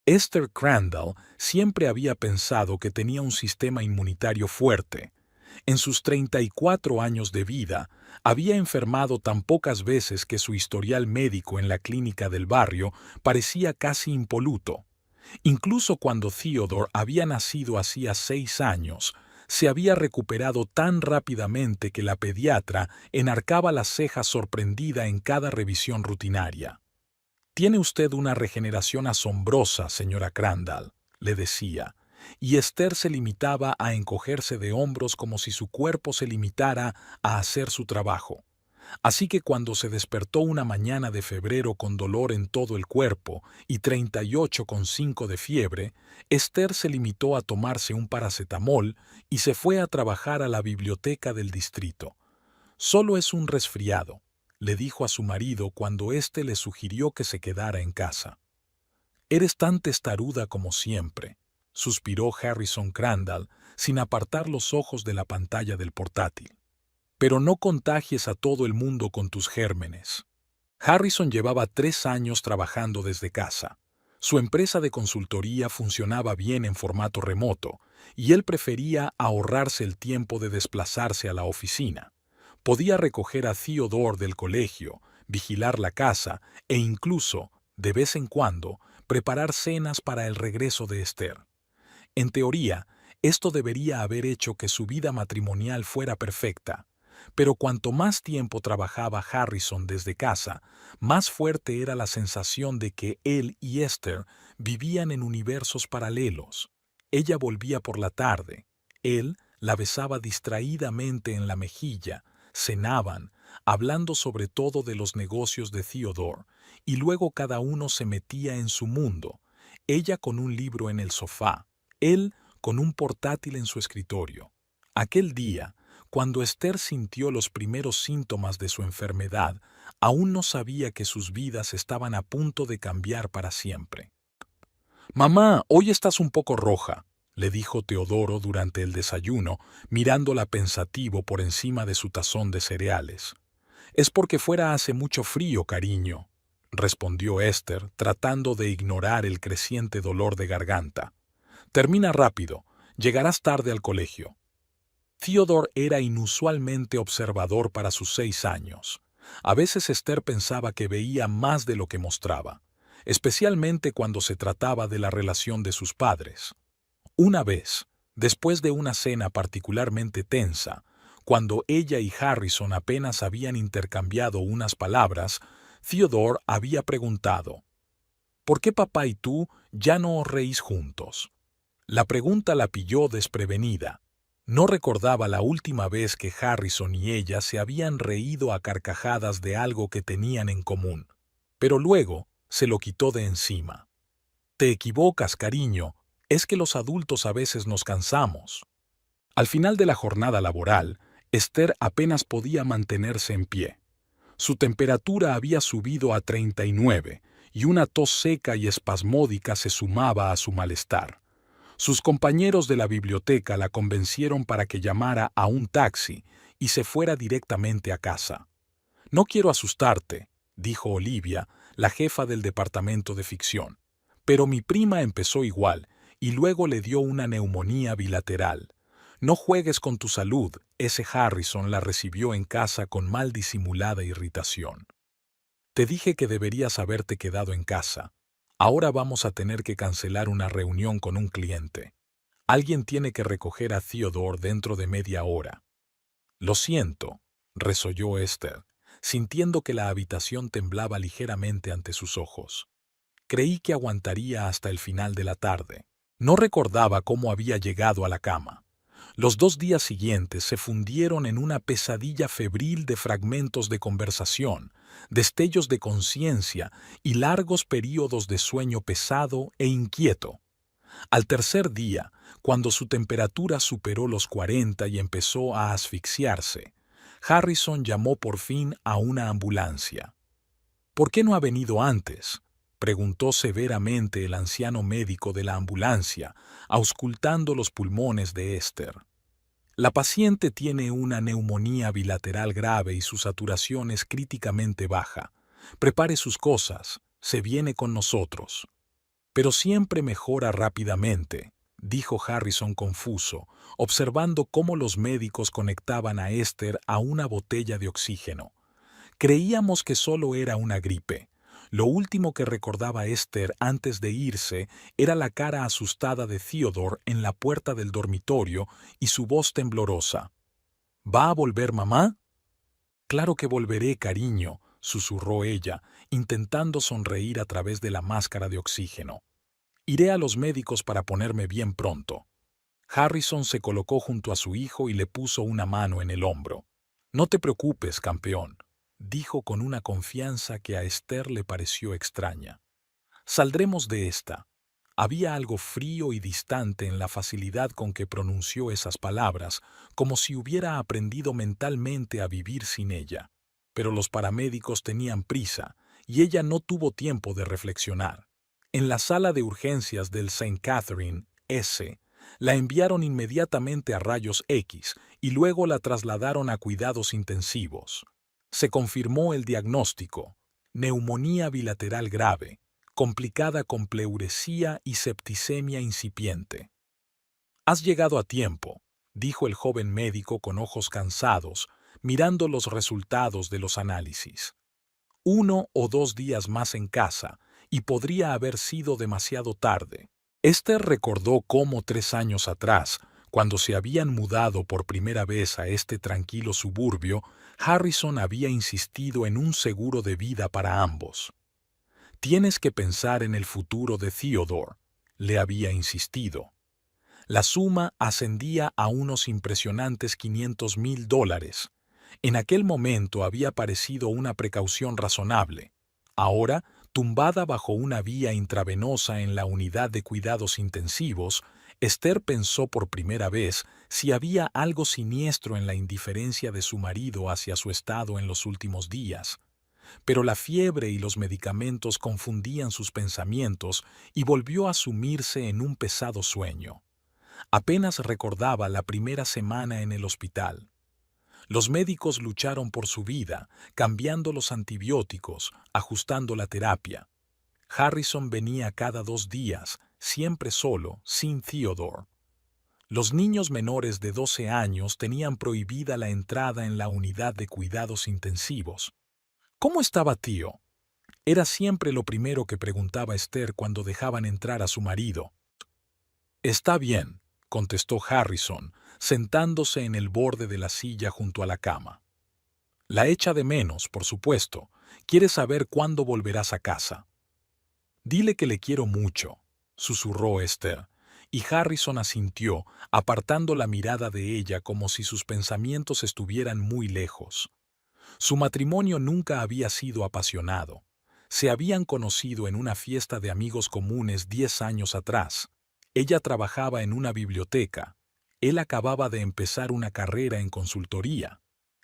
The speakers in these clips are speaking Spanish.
Esther Crandall siempre había pensado que tenía un sistema inmunitario fuerte. En sus 34 años de vida, había enfermado tan pocas veces que su historial médico en la clínica del barrio parecía casi impoluto. Incluso cuando Theodore había nacido hacía 6 años, se había recuperado tan rápidamente que la pediatra enarcaba las cejas sorprendida en cada revisión rutinaria. «Tiene usted una regeneración asombrosa, señora Crandall», le decía, y Esther se limitaba a encogerse de hombros como si su cuerpo se limitara a hacer su trabajo. Así que cuando se despertó una mañana de febrero con dolor en todo el cuerpo y 38,5 de fiebre, Esther se limitó a tomarse un paracetamol y se fue a trabajar a la biblioteca del distrito. «Solo es un resfriado», le dijo a su marido cuando éste le sugirió que se quedara en casa. «Eres tan testaruda como siempre», suspiró Harrison Crandall sin apartar los ojos de la pantalla del portátil. «Pero no contagies a todo el mundo con tus gérmenes». Harrison llevaba 3 años trabajando desde casa. Su empresa de consultoría funcionaba bien en formato remoto, y él prefería ahorrarse el tiempo de desplazarse a la oficina. Podía recoger a Theodore del colegio, vigilar la casa e incluso, de vez en cuando, preparar cenas para el regreso de Esther. En teoría, esto debería haber hecho que su vida matrimonial fuera perfecta, pero cuanto más tiempo trabajaba Harrison desde casa, más fuerte era la sensación de que él y Esther vivían en universos paralelos. Ella volvía por la tarde, él la besaba distraídamente en la mejilla, cenaban, hablando sobre todo de los negocios de Theodore, y luego cada uno se metía en su mundo, ella con un libro en el sofá, él con un portátil en su escritorio. Aquel día, cuando Esther sintió los primeros síntomas de su enfermedad, aún no sabía que sus vidas estaban a punto de cambiar para siempre. «Mamá, hoy estás un poco roja», le dijo Teodoro durante el desayuno, mirándola pensativo por encima de su tazón de cereales. «Es porque fuera hace mucho frío, cariño», respondió Esther, tratando de ignorar el creciente dolor de garganta. «Termina rápido, llegarás tarde al colegio». Theodore era inusualmente observador para sus 6 años. A veces Esther pensaba que veía más de lo que mostraba, especialmente cuando se trataba de la relación de sus padres. Una vez, después de una cena particularmente tensa, cuando ella y Harrison apenas habían intercambiado unas palabras, Theodore había preguntado: «¿Por qué papá y tú ya no os reís juntos?». La pregunta la pilló desprevenida. No recordaba la última vez que Harrison y ella se habían reído a carcajadas de algo que tenían en común, pero luego se lo quitó de encima. «Te equivocas, cariño, es que los adultos a veces nos cansamos». Al final de la jornada laboral, Esther apenas podía mantenerse en pie. Su temperatura había subido a 39 y una tos seca y espasmódica se sumaba a su malestar. Sus compañeros de la biblioteca la convencieron para que llamara a un taxi y se fuera directamente a casa. «No quiero asustarte», dijo Olivia, la jefa del departamento de ficción, «pero mi prima empezó igual y luego le dio una neumonía bilateral. No juegues con tu salud», ese Harrison la recibió en casa con mal disimulada irritación. «Te dije que deberías haberte quedado en casa. Ahora vamos a tener que cancelar una reunión con un cliente. Alguien tiene que recoger a Theodore dentro de media hora». «Lo siento», resolló Esther, sintiendo que la habitación temblaba ligeramente ante sus ojos. «Creí que aguantaría hasta el final de la tarde». No recordaba cómo había llegado a la cama. Los 2 días siguientes se fundieron en una pesadilla febril de fragmentos de conversación, destellos de conciencia y largos períodos de sueño pesado e inquieto. Al tercer día, cuando su temperatura superó los 40 y empezó a asfixiarse, Harrison llamó por fin a una ambulancia. «¿Por qué no ha venido antes?», preguntó severamente el anciano médico de la ambulancia, auscultando los pulmones de Esther. «La paciente tiene una neumonía bilateral grave y su saturación es críticamente baja. Prepare sus cosas, se viene con nosotros». Pero siempre mejora rápidamente, dijo Harrison confuso, observando cómo los médicos conectaban a Esther a una botella de oxígeno. Creíamos que solo era una gripe. Lo último que recordaba Esther antes de irse era la cara asustada de Theodore en la puerta del dormitorio y su voz temblorosa. ¿Va a volver mamá? Claro que volveré, cariño, susurró ella, intentando sonreír a través de la máscara de oxígeno. Iré a los médicos para ponerme bien pronto. Harrison se colocó junto a su hijo y le puso una mano en el hombro. No te preocupes, campeón, dijo con una confianza que a Esther le pareció extraña. Saldremos de esta. Había algo frío y distante en la facilidad con que pronunció esas palabras, como si hubiera aprendido mentalmente a vivir sin ella. Pero los paramédicos tenían prisa, y ella no tuvo tiempo de reflexionar. En la sala de urgencias del St. Catherine, S., la enviaron inmediatamente a rayos X y luego la trasladaron a cuidados intensivos. Se confirmó el diagnóstico: neumonía bilateral grave, complicada con pleuresía y septicemia incipiente. Has llegado a tiempo, dijo el joven médico con ojos cansados, mirando los resultados de los análisis. 1 o 2 días más en casa, y podría haber sido demasiado tarde. Esther recordó cómo 3 años atrás, cuando se habían mudado por primera vez a este tranquilo suburbio, Harrison había insistido en un seguro de vida para ambos. Tienes que pensar en el futuro de Theodore, le había insistido. La suma ascendía a unos impresionantes $500,000. En aquel momento había parecido una precaución razonable. Ahora, tumbada bajo una vía intravenosa en la unidad de cuidados intensivos, Esther pensó por primera vez si había algo siniestro en la indiferencia de su marido hacia su estado en los últimos días. Pero la fiebre y los medicamentos confundían sus pensamientos y volvió a sumirse en un pesado sueño. Apenas recordaba la primera semana en el hospital. Los médicos lucharon por su vida, cambiando los antibióticos, ajustando la terapia. Harrison venía cada 2 días, siempre solo, sin Theodore. Los niños menores de 12 años tenían prohibida la entrada en la unidad de cuidados intensivos. ¿Cómo estaba tío? Era siempre lo primero que preguntaba Esther cuando dejaban entrar a su marido. Está bien, contestó Harrison, sentándose en el borde de la silla junto a la cama. La echa de menos, por supuesto. Quiere saber cuándo volverás a casa. Dile que le quiero mucho, susurró Esther, y Harrison asintió, apartando la mirada de ella como si sus pensamientos estuvieran muy lejos. Su matrimonio nunca había sido apasionado. Se habían conocido en una fiesta de amigos comunes 10 años atrás. Ella trabajaba en una biblioteca. Él acababa de empezar una carrera en consultoría.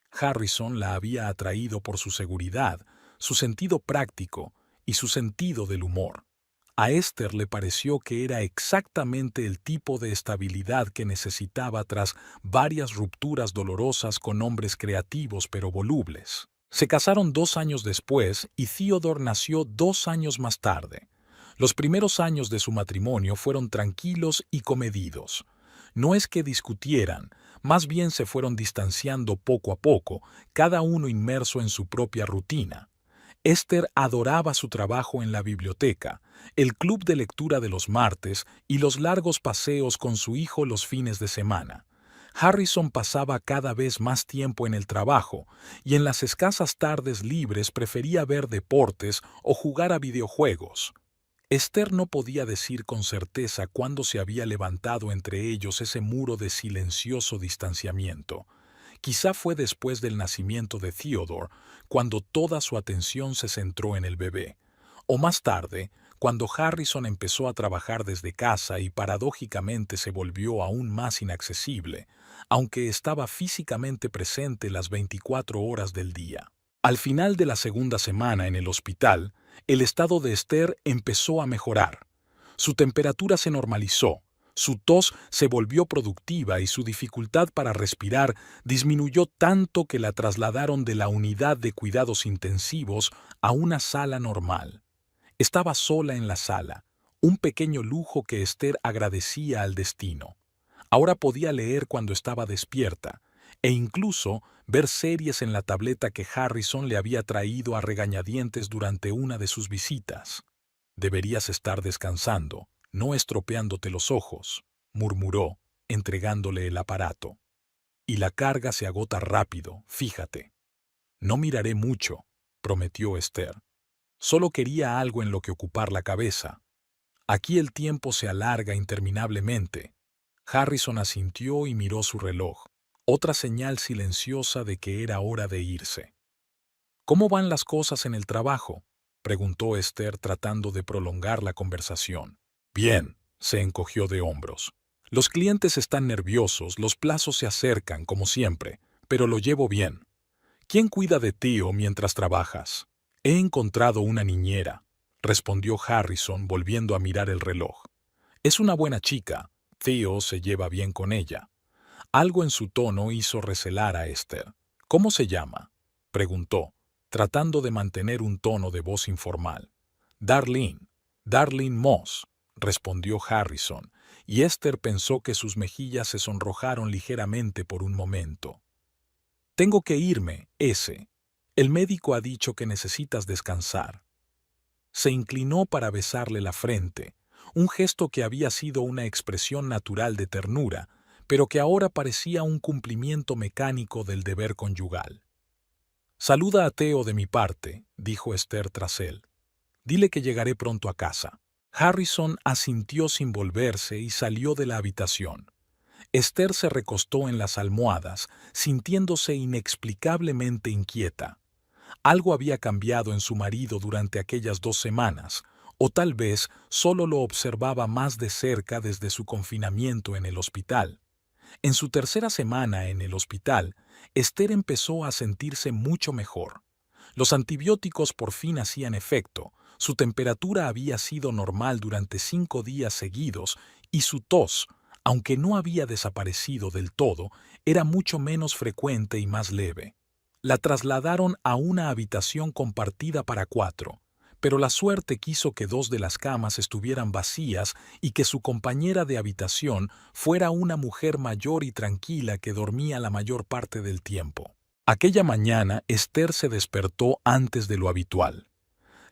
Harrison la había atraído por su seguridad, su sentido práctico y su sentido del humor. A Esther le pareció que era exactamente el tipo de estabilidad que necesitaba tras varias rupturas dolorosas con hombres creativos pero volubles. Se casaron 2 años después y Theodore nació 2 años más tarde. Los primeros años de su matrimonio fueron tranquilos y comedidos. No es que discutieran, más bien se fueron distanciando poco a poco, cada uno inmerso en su propia rutina. Esther adoraba su trabajo en la biblioteca, el club de lectura de los martes y los largos paseos con su hijo los fines de semana. Harrison pasaba cada vez más tiempo en el trabajo y en las escasas tardes libres prefería ver deportes o jugar a videojuegos. Esther no podía decir con certeza cuándo se había levantado entre ellos ese muro de silencioso distanciamiento. Quizá fue después del nacimiento de Theodore, cuando toda su atención se centró en el bebé, o más tarde, cuando Harrison empezó a trabajar desde casa y paradójicamente se volvió aún más inaccesible, aunque estaba físicamente presente las 24 horas del día. Al final de la segunda semana en el hospital, el estado de Esther empezó a mejorar. Su temperatura se normalizó, su tos se volvió productiva y su dificultad para respirar disminuyó tanto que la trasladaron de la unidad de cuidados intensivos a una sala normal. Estaba sola en la sala, un pequeño lujo que Esther agradecía al destino. Ahora podía leer cuando estaba despierta, e incluso ver series en la tableta que Harrison le había traído a regañadientes durante una de sus visitas. «Deberías estar descansando, no estropeándote los ojos», murmuró, entregándole el aparato. «Y la carga se agota rápido, fíjate». «No miraré mucho», prometió Esther. «Solo quería algo en lo que ocupar la cabeza. Aquí el tiempo se alarga interminablemente». Harrison asintió y miró su reloj, otra señal silenciosa de que era hora de irse. «¿Cómo van las cosas en el trabajo?», preguntó Esther tratando de prolongar la conversación. «Bien», se encogió de hombros. «Los clientes están nerviosos, los plazos se acercan, como siempre, pero lo llevo bien. ¿Quién cuida de Theo mientras trabajas?» «He encontrado una niñera», respondió Harrison volviendo a mirar el reloj. «Es una buena chica. Theo se lleva bien con ella». Algo en su tono hizo recelar a Esther. «¿Cómo se llama?», preguntó, tratando de mantener un tono de voz informal. «Darlene Moss», respondió Harrison, y Esther pensó que sus mejillas se sonrojaron ligeramente por un momento. «Tengo que irme, ese. El médico ha dicho que necesitas descansar». Se inclinó para besarle la frente, un gesto que había sido una expresión natural de ternura, pero que ahora parecía un cumplimiento mecánico del deber conyugal. «Saluda a Theo de mi parte», dijo Esther tras él. «Dile que llegaré pronto a casa». Harrison asintió sin volverse y salió de la habitación. Esther se recostó en las almohadas, sintiéndose inexplicablemente inquieta. Algo había cambiado en su marido durante aquellas 2 semanas, o tal vez solo lo observaba más de cerca desde su confinamiento en el hospital. En su tercera semana en el hospital, Esther empezó a sentirse mucho mejor. Los antibióticos por fin hacían efecto, su temperatura había sido normal durante 5 días seguidos y su tos, aunque no había desaparecido del todo, era mucho menos frecuente y más leve. La trasladaron a una habitación compartida para 4, pero la suerte quiso que 2 de las camas estuvieran vacías y que su compañera de habitación fuera una mujer mayor y tranquila que dormía la mayor parte del tiempo. Aquella mañana Esther se despertó antes de lo habitual.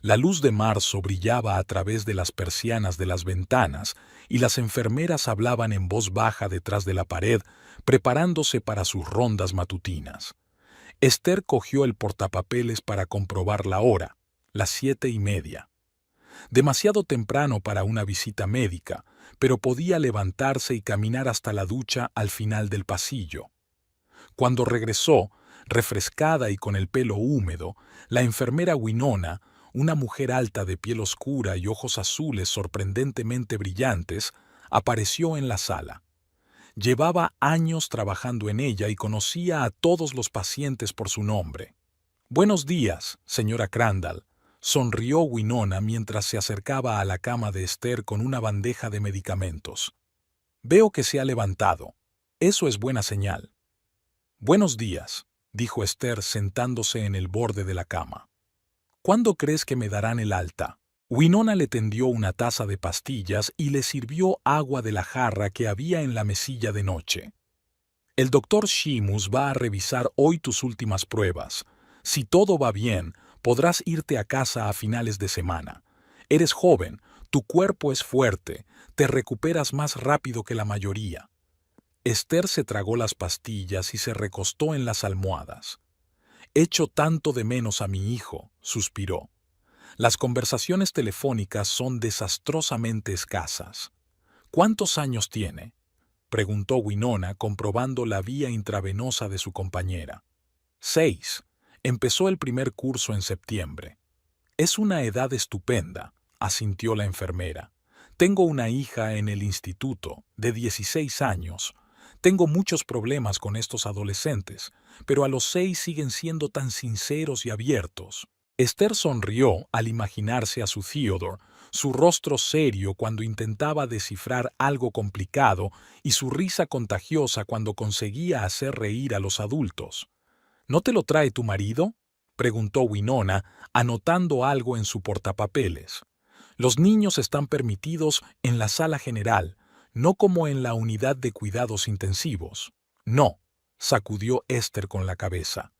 La luz de marzo brillaba a través de las persianas de las ventanas y las enfermeras hablaban en voz baja detrás de la pared, preparándose para sus rondas matutinas. Esther cogió el portapapeles para comprobar la hora, las 7:30. Demasiado temprano para una visita médica, pero podía levantarse y caminar hasta la ducha al final del pasillo. Cuando regresó, refrescada y con el pelo húmedo, la enfermera Winona, una mujer alta de piel oscura y ojos azules sorprendentemente brillantes, apareció en la sala. Llevaba años trabajando en ella y conocía a todos los pacientes por su nombre. «Buenos días, señora Crandall», sonrió Winona mientras se acercaba a la cama de Esther con una bandeja de medicamentos. «Veo que se ha levantado. Eso es buena señal». «Buenos días», dijo Esther sentándose en el borde de la cama. «¿Cuándo crees que me darán el alta?» Winona le tendió una taza de pastillas y le sirvió agua de la jarra que había en la mesilla de noche. «El doctor Sheamus va a revisar hoy tus últimas pruebas. Si todo va bien, podrás irte a casa a finales de semana. Eres joven, tu cuerpo es fuerte, te recuperas más rápido que la mayoría». Esther se tragó las pastillas y se recostó en las almohadas. «Echo tanto de menos a mi hijo», suspiró. «Las conversaciones telefónicas son desastrosamente escasas». «¿Cuántos años tiene?», preguntó Winona comprobando la vía intravenosa de su compañera. 6. Empezó el primer curso en septiembre. «Es una edad estupenda», asintió la enfermera. «Tengo una hija en el instituto, de 16 años. Tengo muchos problemas con estos adolescentes, pero a los 6 siguen siendo tan sinceros y abiertos». Esther sonrió al imaginarse a su Theodore, su rostro serio cuando intentaba descifrar algo complicado y su risa contagiosa cuando conseguía hacer reír a los adultos. «¿No te lo trae tu marido?», preguntó Winona, anotando algo en su portapapeles. Los niños están permitidos en la sala general, no como en la unidad de cuidados intensivos. No, sacudió Esther con la cabeza.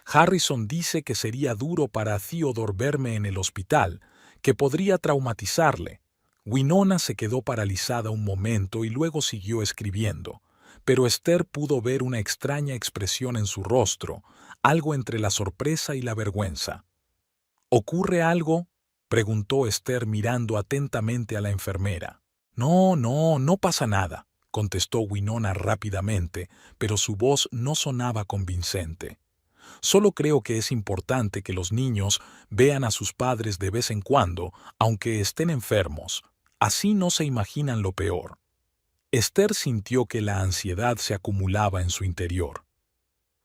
Harrison dice que sería duro para Theodore verme en el hospital, que podría traumatizarle. Winona se quedó paralizada un momento y luego siguió escribiendo, pero Esther pudo ver una extraña expresión en su rostro, algo entre la sorpresa y la vergüenza. ¿Ocurre algo?, preguntó Esther mirando atentamente a la enfermera. No pasa nada, contestó Winona rápidamente, pero su voz no sonaba convincente. Solo creo que es importante que los niños vean a sus padres de vez en cuando, aunque estén enfermos. Así no se imaginan lo peor. Esther sintió que la ansiedad se acumulaba en su interior.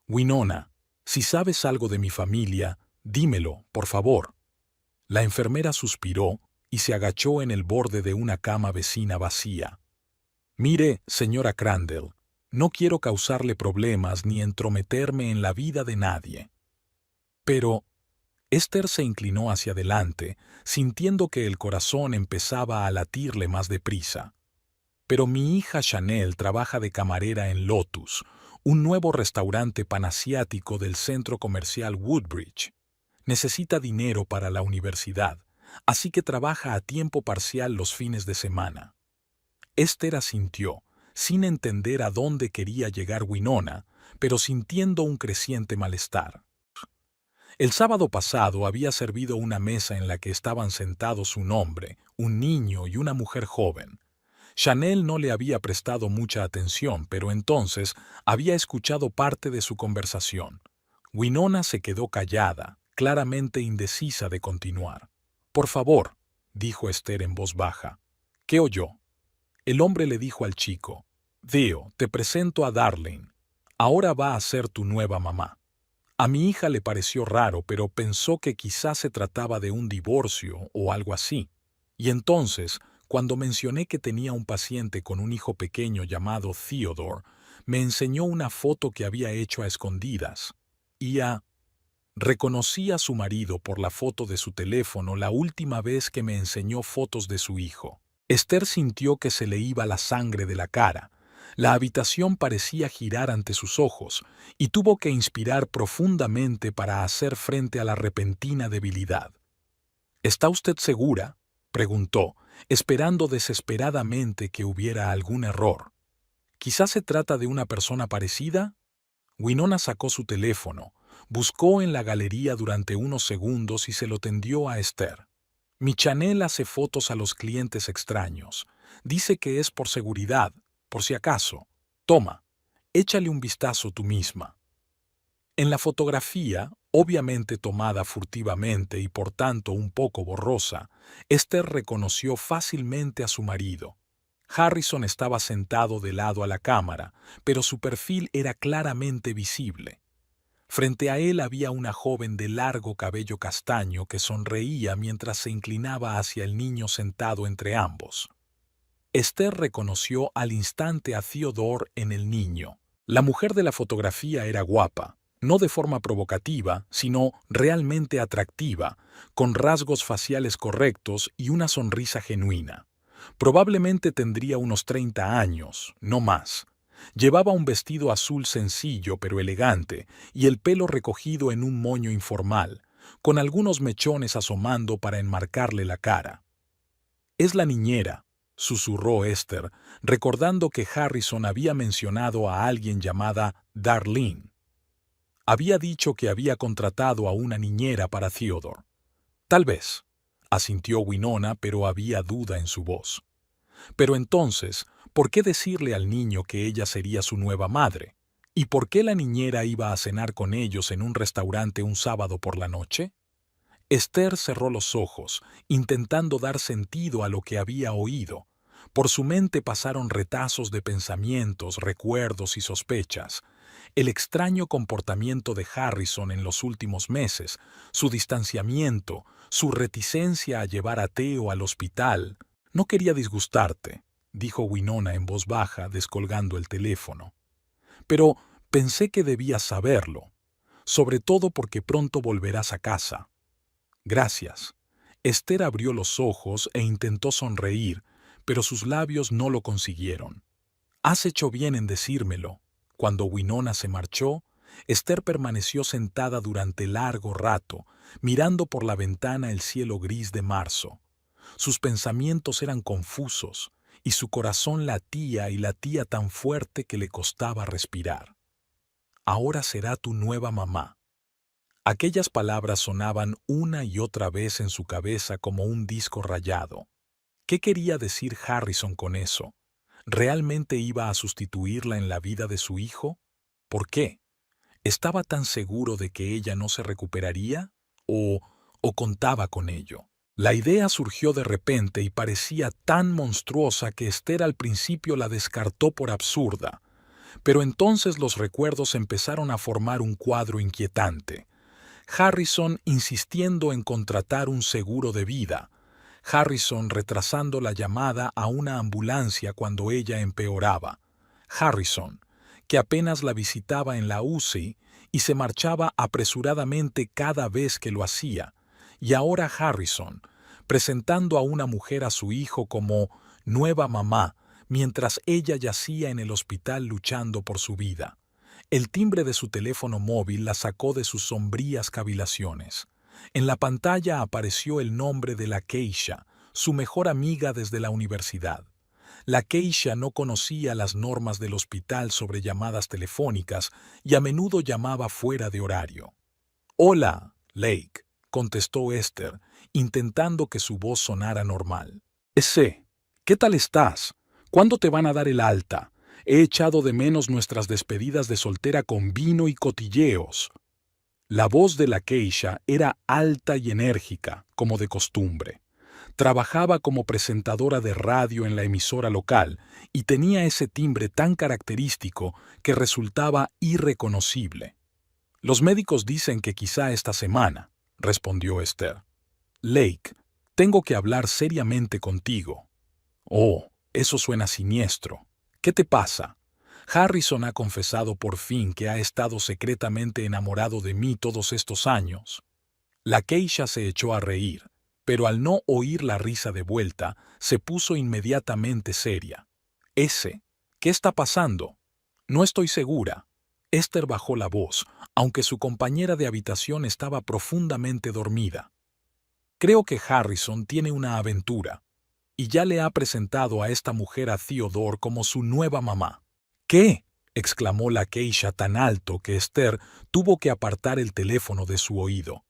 Winona, si sabes algo de mi familia, dímelo, por favor. La enfermera suspiró y se agachó en el borde de una cama vecina vacía. Mire, señora Crandall, no quiero causarle problemas ni entrometerme en la vida de nadie. Pero Esther se inclinó hacia adelante, sintiendo que el corazón empezaba a latirle más deprisa. Pero mi hija Chanel trabaja de camarera en Lotus, un nuevo restaurante panasiático del centro comercial Woodbridge. Necesita dinero para la universidad, así que trabaja a tiempo parcial los fines de semana. Esther asintió, sin entender a dónde quería llegar Winona, pero sintiendo un creciente malestar. El sábado pasado había servido una mesa en la que estaban sentados un hombre, un niño y una mujer joven. Chanel no le había prestado mucha atención, pero entonces había escuchado parte de su conversación. Winona se quedó callada, claramente indecisa de continuar. «Por favor», dijo Esther en voz baja. «¿Qué oyó?» El hombre le dijo al chico, «Theo, te presento a Darlene. Ahora va a ser tu nueva mamá». A mi hija le pareció raro, pero pensó que quizás se trataba de un divorcio o algo así. Y entonces, cuando mencioné que tenía un paciente con un hijo pequeño llamado Theodore, me enseñó una foto que había hecho a escondidas. Reconocí a su marido por la foto de su teléfono la última vez que me enseñó fotos de su hijo. Esther sintió que se le iba la sangre de la cara. La habitación parecía girar ante sus ojos y tuvo que inspirar profundamente para hacer frente a la repentina debilidad. «¿Está usted segura?», preguntó, esperando desesperadamente que hubiera algún error. «¿Quizás se trata de una persona parecida?» Winona sacó su teléfono, buscó en la galería durante unos segundos y se lo tendió a Esther. «Mi Chanel hace fotos a los clientes extraños. Dice que es por seguridad, por si acaso. Toma, échale un vistazo tú misma». En la fotografía, obviamente tomada furtivamente y por tanto un poco borrosa, Esther reconoció fácilmente a su marido. Harrison estaba sentado de lado a la cámara, pero su perfil era claramente visible. Frente a él había una joven de largo cabello castaño que sonreía mientras se inclinaba hacia el niño sentado entre ambos. Esther reconoció al instante a Theodore en el niño. La mujer de la fotografía era guapa, no de forma provocativa, sino realmente atractiva, con rasgos faciales correctos y una sonrisa genuina. Probablemente tendría unos 30 años, no más. Llevaba un vestido azul sencillo pero elegante y el pelo recogido en un moño informal, con algunos mechones asomando para enmarcarle la cara. «Es la niñera», susurró Esther, recordando que Harrison había mencionado a alguien llamada Darlene. Había dicho que había contratado a una niñera para Theodore. «Tal vez», asintió Winona, pero había duda en su voz. «Pero entonces, ¿por qué decirle al niño que ella sería su nueva madre? ¿Y por qué la niñera iba a cenar con ellos en un restaurante un sábado por la noche?» Esther cerró los ojos, intentando dar sentido a lo que había oído. Por su mente pasaron retazos de pensamientos, recuerdos y sospechas. El extraño comportamiento de Harrison en los últimos meses, su distanciamiento, su reticencia a llevar a Theo al hospital. «No quería disgustarte», dijo Winona en voz baja, descolgando el teléfono. «Pero pensé que debías saberlo, sobre todo porque pronto volverás a casa». «Gracias». Esther abrió los ojos e intentó sonreír, pero sus labios no lo consiguieron. «Has hecho bien en decírmelo». Cuando Winona se marchó, Esther permaneció sentada durante largo rato, mirando por la ventana el cielo gris de marzo. Sus pensamientos eran confusos, y su corazón latía y latía tan fuerte que le costaba respirar. «Ahora será tu nueva mamá». Aquellas palabras sonaban una y otra vez en su cabeza como un disco rayado. ¿Qué quería decir Harrison con eso? ¿Realmente iba a sustituirla en la vida de su hijo? ¿Por qué? ¿Estaba tan seguro de que ella no se recuperaría? ¿O contaba con ello? La idea surgió de repente y parecía tan monstruosa que Esther al principio la descartó por absurda. Pero entonces los recuerdos empezaron a formar un cuadro inquietante. Harrison insistiendo en contratar un seguro de vida. Harrison retrasando la llamada a una ambulancia cuando ella empeoraba. Harrison, que apenas la visitaba en la UCI y se marchaba apresuradamente cada vez que lo hacía. Y ahora Harrison, presentando a una mujer a su hijo como nueva mamá, mientras ella yacía en el hospital luchando por su vida. El timbre de su teléfono móvil la sacó de sus sombrías cavilaciones. En la pantalla apareció el nombre de la Keisha, su mejor amiga desde la universidad. La Keisha no conocía las normas del hospital sobre llamadas telefónicas y a menudo llamaba fuera de horario. «Hola, Lake», contestó Esther, intentando que su voz sonara normal. «¿Qué tal estás? ¿Cuándo te van a dar el alta? He echado de menos nuestras despedidas de soltera con vino y cotilleos». La voz de la Keisha era alta y enérgica, como de costumbre. Trabajaba como presentadora de radio en la emisora local y tenía ese timbre tan característico que resultaba irreconocible. «Los médicos dicen que quizá esta semana», respondió Esther. «Lake, tengo que hablar seriamente contigo». «Oh, eso suena siniestro. ¿Qué te pasa?» «Harrison ha confesado por fin que ha estado secretamente enamorado de mí todos estos años». La Keisha se echó a reír, pero al no oír la risa de vuelta, se puso inmediatamente seria. «¿Qué está pasando?» «No estoy segura». Esther bajó la voz, aunque su compañera de habitación estaba profundamente dormida. «Creo que Harrison tiene una aventura, y ya le ha presentado a esta mujer a Theodore como su nueva mamá». «¿Qué?», exclamó la Keisha tan alto que Esther tuvo que apartar el teléfono de su oído.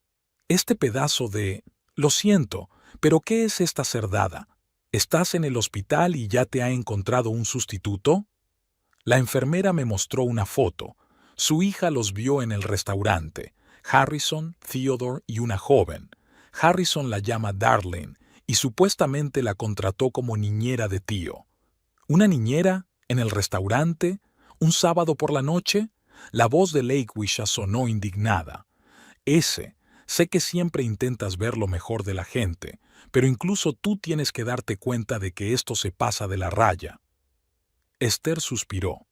«Este pedazo de... Lo siento, pero ¿qué es esta cerdada? ¿Estás en el hospital y ya te ha encontrado un sustituto?» La enfermera me mostró una foto. Su hija los vio en el restaurante. Harrison, Theodore y una joven. Harrison la llama Darlene y supuestamente la contrató como niñera de tío. ¿Una niñera? ¿En el restaurante? ¿Un sábado por la noche? La voz de Lakewisha sonó indignada. Sé que siempre intentas ver lo mejor de la gente, pero incluso tú tienes que darte cuenta de que esto se pasa de la raya. Esther suspiró.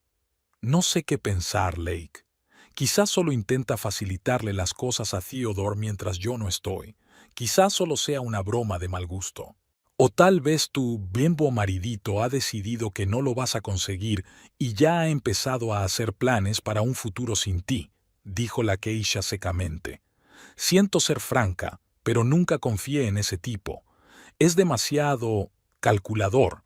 «No sé qué pensar, Lake. Quizás solo intenta facilitarle las cosas a Theodore mientras yo no estoy. Quizás solo sea una broma de mal gusto. O tal vez tu bimbo maridito ha decidido que no lo vas a conseguir y ya ha empezado a hacer planes para un futuro sin ti», dijo la Keisha secamente. «Siento ser franca, pero nunca confié en ese tipo. Es demasiado calculador».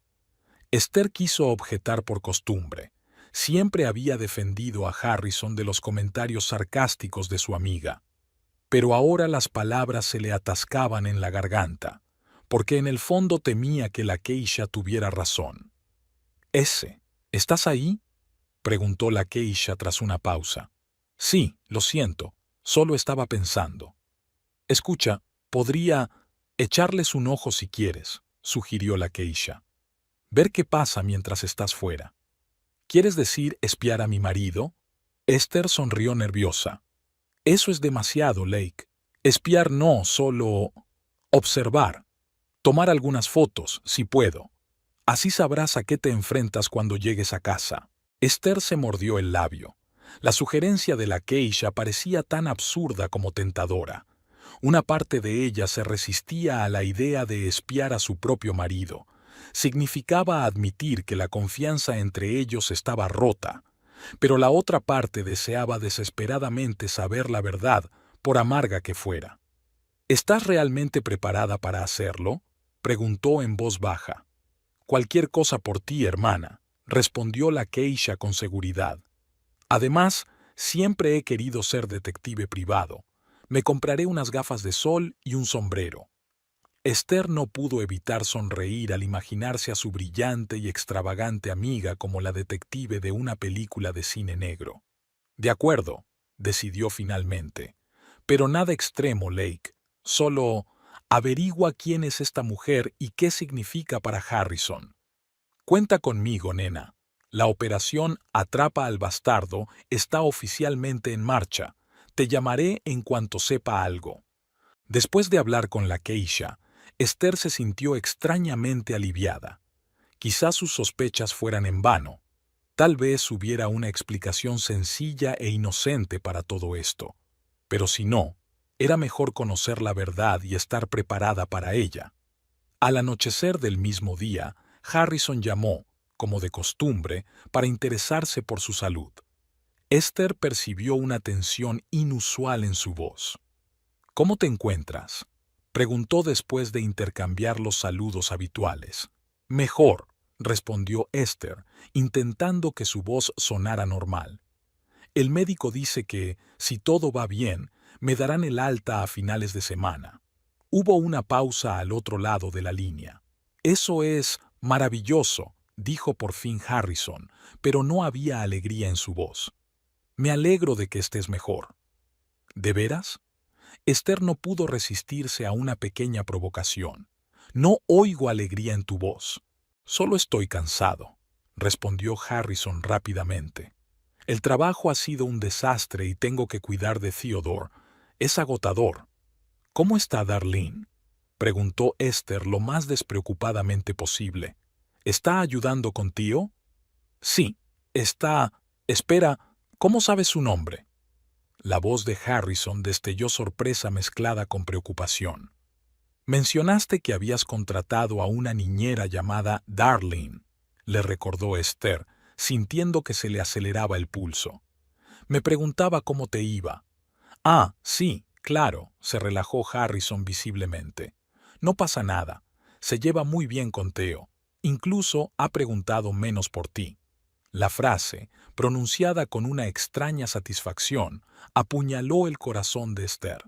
Esther quiso objetar por costumbre. Siempre había defendido a Harrison de los comentarios sarcásticos de su amiga. Pero ahora las palabras se le atascaban en la garganta, porque en el fondo temía que la Keisha tuviera razón. «¿Estás ahí?», preguntó la Keisha tras una pausa. «Sí, lo siento, solo estaba pensando». «Escucha, podría echarles un ojo si quieres», sugirió la Keisha. «Ver qué pasa mientras estás fuera». «¿Quieres decir espiar a mi marido?» Esther sonrió nerviosa. «Eso es demasiado, Lake. Espiar no, solo observar. Tomar algunas fotos, si puedo. Así sabrás a qué te enfrentas cuando llegues a casa». Esther se mordió el labio. La sugerencia de la Keisha parecía tan absurda como tentadora. Una parte de ella se resistía a la idea de espiar a su propio marido. Significaba admitir que la confianza entre ellos estaba rota, pero la otra parte deseaba desesperadamente saber la verdad, por amarga que fuera. ¿Estás realmente preparada para hacerlo?, preguntó en voz baja. Cualquier cosa por ti, hermana, respondió la geisha con seguridad. Además, siempre he querido ser detective privado. Me compraré unas gafas de sol y un sombrero. Esther no pudo evitar sonreír al imaginarse a su brillante y extravagante amiga como la detective de una película de cine negro. De acuerdo, decidió finalmente. Pero nada extremo, Lake. Solo averigua quién es esta mujer y qué significa para Harrison. Cuenta conmigo, nena. La operación Atrapa al Bastardo está oficialmente en marcha. Te llamaré en cuanto sepa algo. Después de hablar con la geisha, Esther se sintió extrañamente aliviada. Quizás sus sospechas fueran en vano. Tal vez hubiera una explicación sencilla e inocente para todo esto. Pero si no, era mejor conocer la verdad y estar preparada para ella. Al anochecer del mismo día, Harrison llamó, como de costumbre, para interesarse por su salud. Esther percibió una tensión inusual en su voz. «¿Cómo te encuentras?», preguntó después de intercambiar los saludos habituales. «Mejor», respondió Esther, intentando que su voz sonara normal. «El médico dice que, si todo va bien, me darán el alta a finales de semana». Hubo una pausa al otro lado de la línea. «Eso es maravilloso», dijo por fin Harrison, pero no había alegría en su voz. «Me alegro de que estés mejor». «¿De veras?». Esther no pudo resistirse a una pequeña provocación. «No oigo alegría en tu voz». «Solo estoy cansado», respondió Harrison rápidamente. «El trabajo ha sido un desastre y tengo que cuidar de Theodore. Es agotador». «¿Cómo está Darlene?», preguntó Esther lo más despreocupadamente posible. «¿Está ayudando con tío?». «Sí, está... Espera, ¿cómo sabes su nombre?». La voz de Harrison destelló sorpresa mezclada con preocupación. «Mencionaste que habías contratado a una niñera llamada Darlene», le recordó Esther, sintiendo que se le aceleraba el pulso. «Me preguntaba cómo te iba». «Ah, sí, claro», se relajó Harrison visiblemente. «No pasa nada. Se lleva muy bien con Theo. Incluso ha preguntado menos por ti». La frase, pronunciada con una extraña satisfacción, apuñaló el corazón de Esther.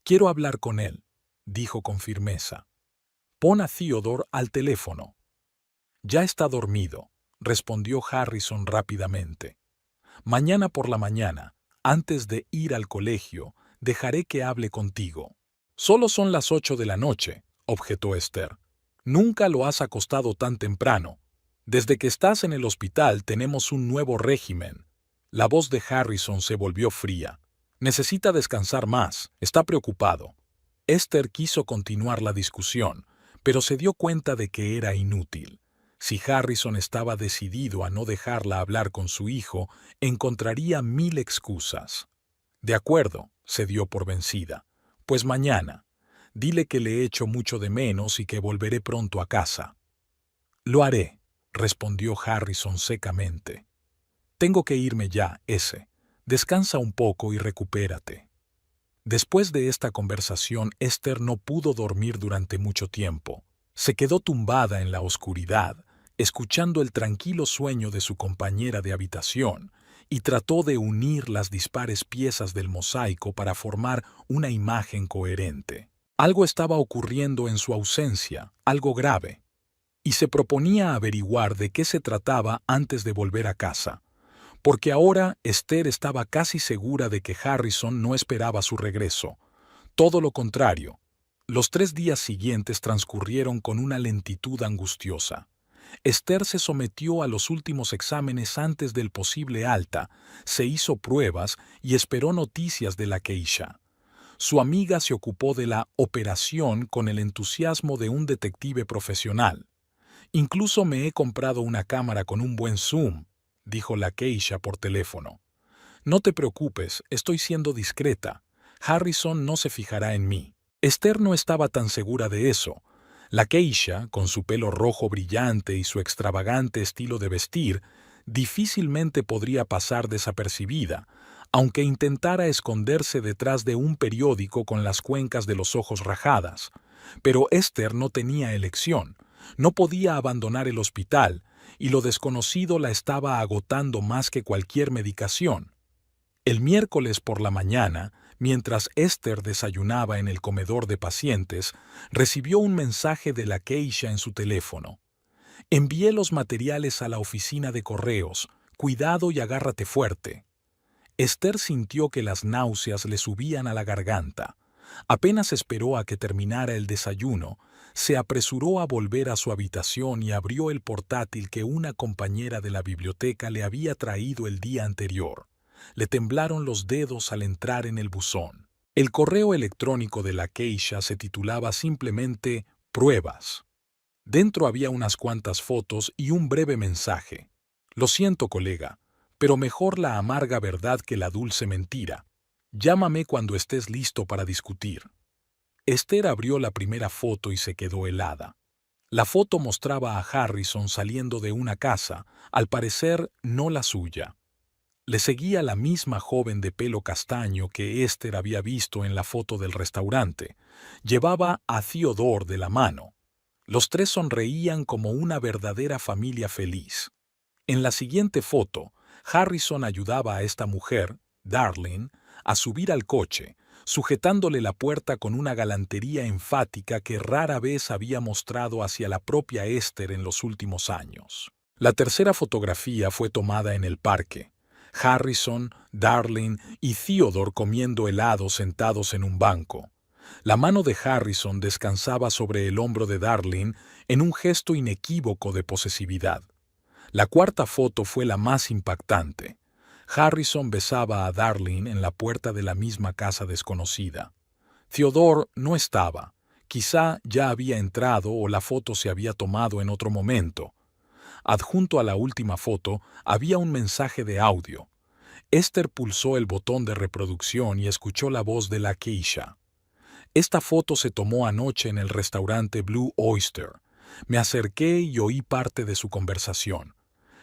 «Quiero hablar con él», dijo con firmeza. «Pon a Theodore al teléfono». «Ya está dormido», respondió Harrison rápidamente. «Mañana por la mañana, antes de ir al colegio, dejaré que hable contigo». «Solo son las 8 de la noche», objetó Esther. «Nunca lo has acostado tan temprano. Desde que estás en el hospital tenemos un nuevo régimen». La voz de Harrison se volvió fría. «Necesita descansar más. Está preocupado». Esther quiso continuar la discusión, pero se dio cuenta de que era inútil. Si Harrison estaba decidido a no dejarla hablar con su hijo, encontraría 1000 excusas. «De acuerdo», se dio por vencida. «Pues mañana. Dile que le echo mucho de menos y que volveré pronto a casa». «Lo haré», respondió Harrison secamente. «Tengo que irme ya, ese. Descansa un poco y recupérate». Después de esta conversación, Esther no pudo dormir durante mucho tiempo. Se quedó tumbada en la oscuridad, escuchando el tranquilo sueño de su compañera de habitación, y trató de unir las dispares piezas del mosaico para formar una imagen coherente. Algo estaba ocurriendo en su ausencia, algo grave, y se proponía averiguar de qué se trataba antes de volver a casa, porque ahora Esther estaba casi segura de que Harrison no esperaba su regreso. Todo lo contrario. Los 3 días siguientes transcurrieron con una lentitud angustiosa. Esther se sometió a los últimos exámenes antes del posible alta, se hizo pruebas y esperó noticias de la geisha. Su amiga se ocupó de la operación con el entusiasmo de un detective profesional. «Incluso me he comprado una cámara con un buen zoom», dijo la geisha por teléfono. «No te preocupes, estoy siendo discreta. Harrison no se fijará en mí. Esther no estaba tan segura de eso. La geisha, con su pelo rojo brillante y su extravagante estilo de vestir, difícilmente podría pasar desapercibida, aunque intentara esconderse detrás de un periódico con las cuencas de los ojos rajadas. Pero Esther no tenía elección. No podía abandonar el hospital, y lo desconocido la estaba agotando más que cualquier medicación. El miércoles por la mañana, mientras Esther desayunaba en el comedor de pacientes, recibió un mensaje de la geisha en su teléfono. Envié los materiales a la oficina de correos. Cuidado y agárrate fuerte. Esther sintió que las náuseas le subían a la garganta. Apenas esperó a que terminara el desayuno, se apresuró a volver a su habitación y abrió el portátil que una compañera de la biblioteca le había traído el día anterior. Le temblaron los dedos al entrar en el buzón. El correo electrónico de la geisha se titulaba simplemente Pruebas. Dentro había unas cuantas fotos y un breve mensaje. Lo siento, colega, pero mejor la amarga verdad que la dulce mentira. Llámame cuando estés listo para discutir. Esther abrió la primera foto y se quedó helada. La foto mostraba a Harrison saliendo de una casa, al parecer no la suya. Le seguía la misma joven de pelo castaño que Esther había visto en la foto del restaurante. Llevaba a Theodore de la mano. Los tres sonreían como una verdadera familia feliz. En la siguiente foto, Harrison ayudaba a esta mujer, Darlene, a subir al coche, sujetándole la puerta con una galantería enfática que rara vez había mostrado hacia la propia Esther en los últimos años. La tercera fotografía fue tomada en el parque. Harrison, Darlene y Theodore comiendo helado sentados en un banco. La mano de Harrison descansaba sobre el hombro de Darlene en un gesto inequívoco de posesividad. La cuarta foto fue la más impactante. Harrison besaba a Darlene en la puerta de la misma casa desconocida. Theodore no estaba. Quizá ya había entrado o la foto se había tomado en otro momento. Adjunto a la última foto había un mensaje de audio. Esther pulsó el botón de reproducción y escuchó la voz de la geisha. Esta foto se tomó anoche en el restaurante Blue Oyster. Me acerqué y oí parte de su conversación.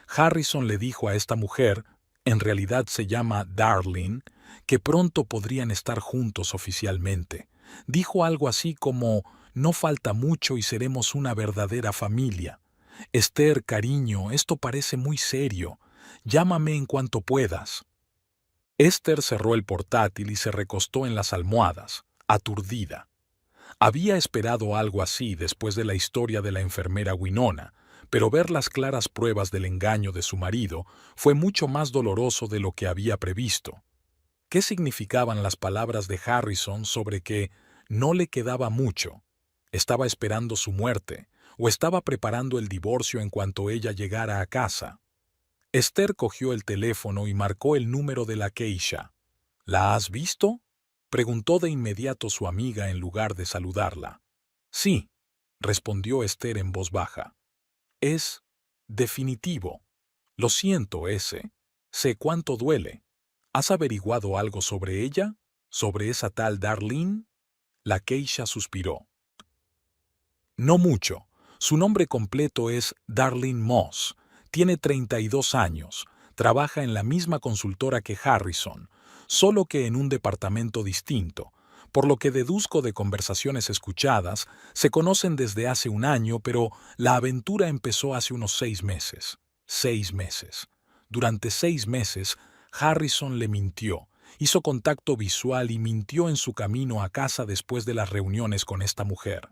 Harrison le dijo a esta mujer, en realidad se llama Darlene, que pronto podrían estar juntos oficialmente. Dijo algo así como, no falta mucho y seremos una verdadera familia. Esther, cariño, esto parece muy serio. Llámame en cuanto puedas. Esther cerró el portátil y se recostó en las almohadas, aturdida. Había esperado algo así después de la historia de la enfermera Winona, pero ver las claras pruebas del engaño de su marido fue mucho más doloroso de lo que había previsto. ¿Qué significaban las palabras de Harrison sobre que no le quedaba mucho? ¿Estaba esperando su muerte o estaba preparando el divorcio en cuanto ella llegara a casa? Esther cogió el teléfono y marcó el número de la geisha. ¿La has visto?, preguntó de inmediato su amiga en lugar de saludarla. Sí, respondió Esther en voz baja. Es definitivo. Lo siento, ese. Sé cuánto duele. ¿Has averiguado algo sobre ella? ¿Sobre esa tal Darlene? La geisha suspiró. No mucho. Su nombre completo es Darlene Moss. Tiene 32 años. Trabaja en la misma consultora que Harrison, solo que en un departamento distinto. Por lo que deduzco de conversaciones escuchadas, se conocen desde hace un año, pero la aventura empezó hace unos 6 meses. 6 meses. Durante 6 meses, Harrison le mintió, hizo contacto visual y mintió en su camino a casa después de las reuniones con esta mujer.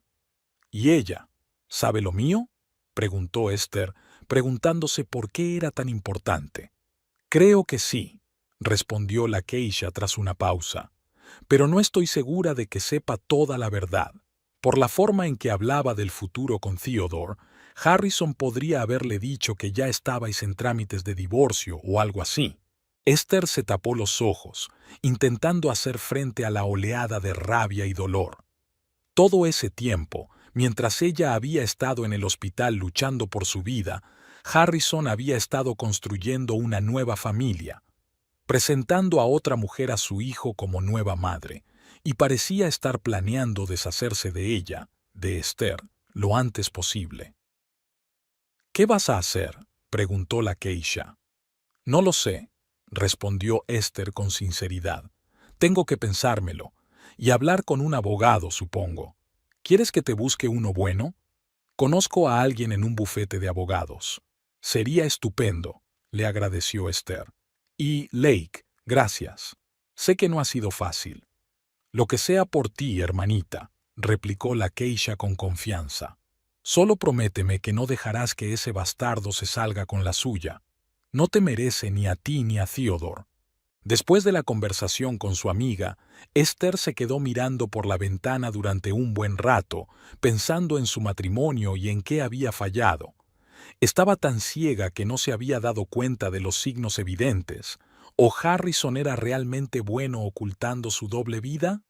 ¿Y ella? ¿Sabe lo mío?, preguntó Esther, preguntándose por qué era tan importante. Creo que sí, respondió la geisha tras una pausa. Pero no estoy segura de que sepa toda la verdad. Por la forma en que hablaba del futuro con Theodore, Harrison podría haberle dicho que ya estabais en trámites de divorcio o algo así. Esther se tapó los ojos, intentando hacer frente a la oleada de rabia y dolor. Todo ese tiempo, mientras ella había estado en el hospital luchando por su vida, Harrison había estado construyendo una nueva familia, presentando a otra mujer a su hijo como nueva madre, y parecía estar planeando deshacerse de ella, de Esther, lo antes posible. «¿Qué vas a hacer?», preguntó la geisha. «No lo sé», respondió Esther con sinceridad. «Tengo que pensármelo, y hablar con un abogado, supongo. ¿Quieres que te busque uno bueno? Conozco a alguien en un bufete de abogados. Sería estupendo», le agradeció Esther. «Y, Lake, gracias. Sé que no ha sido fácil». «Lo que sea por ti, hermanita», replicó la geisha con confianza. «Solo prométeme que no dejarás que ese bastardo se salga con la suya. No te merece ni a ti ni a Theodore». Después de la conversación con su amiga, Esther se quedó mirando por la ventana durante un buen rato, pensando en su matrimonio y en qué había fallado. Estaba tan ciega que no se había dado cuenta de los signos evidentes. ¿O Harrison era realmente bueno ocultando su doble vida?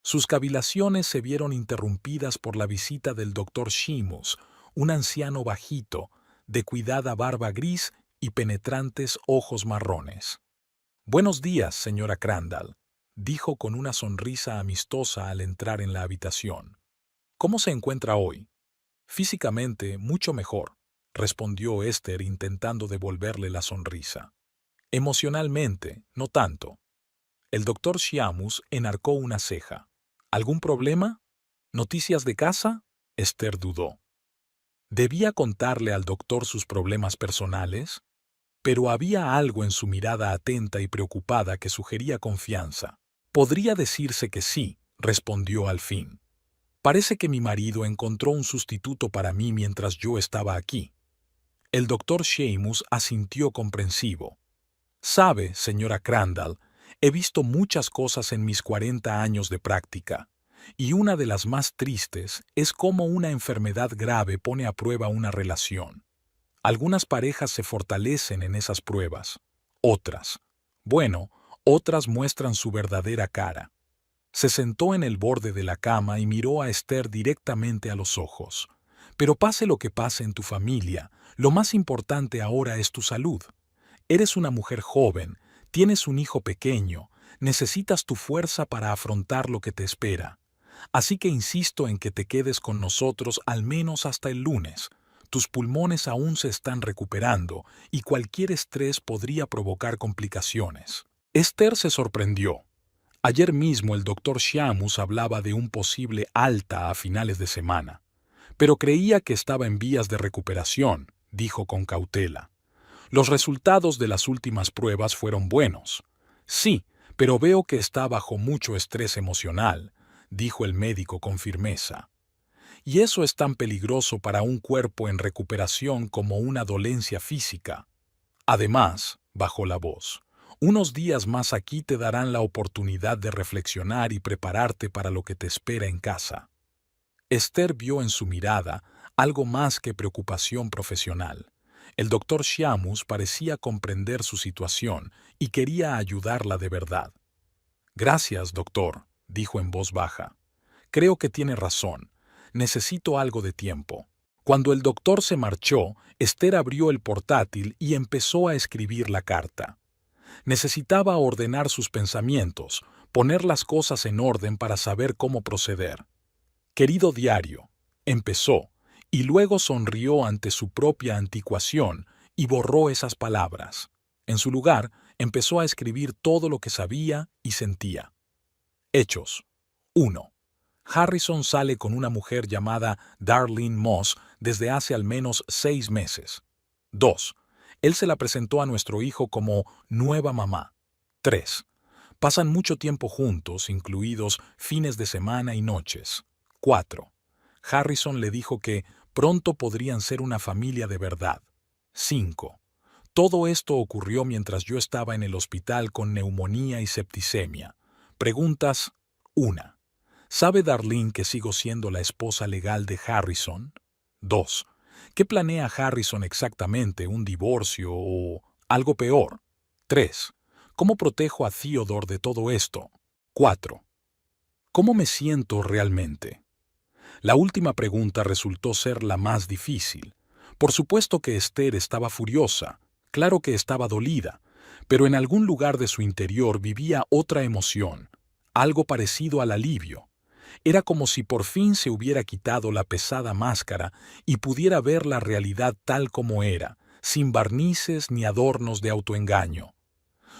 Sus cavilaciones se vieron interrumpidas por la visita del doctor Sheamus, un anciano bajito, de cuidada barba gris y penetrantes ojos marrones. «Buenos días, señora Crandall», dijo con una sonrisa amistosa al entrar en la habitación. «¿Cómo se encuentra hoy?» «Físicamente, mucho mejor», respondió Esther intentando devolverle la sonrisa. «Emocionalmente, no tanto». El doctor Sheamus enarcó una ceja. «¿Algún problema? ¿Noticias de casa?», Esther dudó. ¿Debía contarle al doctor sus problemas personales? Pero había algo en su mirada atenta y preocupada que sugería confianza. «Podría decirse que sí», respondió al fin. «Parece que mi marido encontró un sustituto para mí mientras yo estaba aquí». El doctor Sheamus asintió comprensivo. «Sabe, señora Crandall, he visto muchas cosas en mis 40 años de práctica, y una de las más tristes es cómo una enfermedad grave pone a prueba una relación. Algunas parejas se fortalecen en esas pruebas. Otras muestran su verdadera cara». Se sentó en el borde de la cama y miró a Esther directamente a los ojos. «Pero pase lo que pase en tu familia, lo más importante ahora es tu salud. Eres una mujer joven, tienes un hijo pequeño, necesitas tu fuerza para afrontar lo que te espera. Así que insisto en que te quedes con nosotros al menos hasta el lunes. Tus pulmones aún se están recuperando y cualquier estrés podría provocar complicaciones». Esther se sorprendió. Ayer mismo el doctor Sheamus hablaba de un posible alta a finales de semana. «Pero creía que estaba en vías de recuperación», dijo con cautela. «Los resultados de las últimas pruebas fueron buenos». «Sí, pero veo que está bajo mucho estrés emocional», dijo el médico con firmeza. «Y eso es tan peligroso para un cuerpo en recuperación como una dolencia física. Además», bajó la voz, «unos días más aquí te darán la oportunidad de reflexionar y prepararte para lo que te espera en casa». Esther vio en su mirada algo más que preocupación profesional. El doctor Sheamus parecía comprender su situación y quería ayudarla de verdad. «Gracias, doctor», dijo en voz baja. «Creo que tiene razón. Necesito algo de tiempo». Cuando el doctor se marchó, Esther abrió el portátil y empezó a escribir la carta. Necesitaba ordenar sus pensamientos, poner las cosas en orden para saber cómo proceder. «Querido diario», empezó, y luego sonrió ante su propia anticuación y borró esas palabras. En su lugar, empezó a escribir todo lo que sabía y sentía. Hechos. 1. Harrison sale con una mujer llamada Darlene Moss desde hace al menos 6 meses. 2. Él se la presentó a nuestro hijo como nueva mamá. 3. Pasan mucho tiempo juntos, incluidos fines de semana y noches. 4. Harrison le dijo que pronto podrían ser una familia de verdad. 5. Todo esto ocurrió mientras yo estaba en el hospital con neumonía y septicemia. Preguntas. 1. ¿Sabe Darlene que sigo siendo la esposa legal de Harrison? 2. ¿Qué planea Harrison exactamente, un divorcio o algo peor? 3. ¿Cómo protejo a Theodore de todo esto? 4. ¿Cómo me siento realmente? La última pregunta resultó ser la más difícil. Por supuesto que Esther estaba furiosa, claro que estaba dolida, pero en algún lugar de su interior vivía otra emoción, algo parecido al alivio. Era como si por fin se hubiera quitado la pesada máscara y pudiera ver la realidad tal como era, sin barnices ni adornos de autoengaño.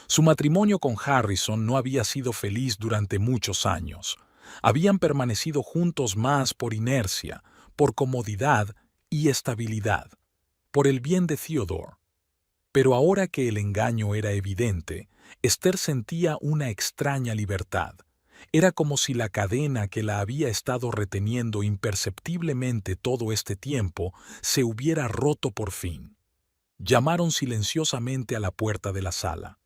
Su matrimonio con Harrison no había sido feliz durante muchos años. Habían permanecido juntos más por inercia, por comodidad y estabilidad, por el bien de Theodore. Pero ahora que el engaño era evidente, Esther sentía una extraña libertad. Era como si la cadena que la había estado reteniendo imperceptiblemente todo este tiempo se hubiera roto por fin. Llamaron silenciosamente a la puerta de la sala.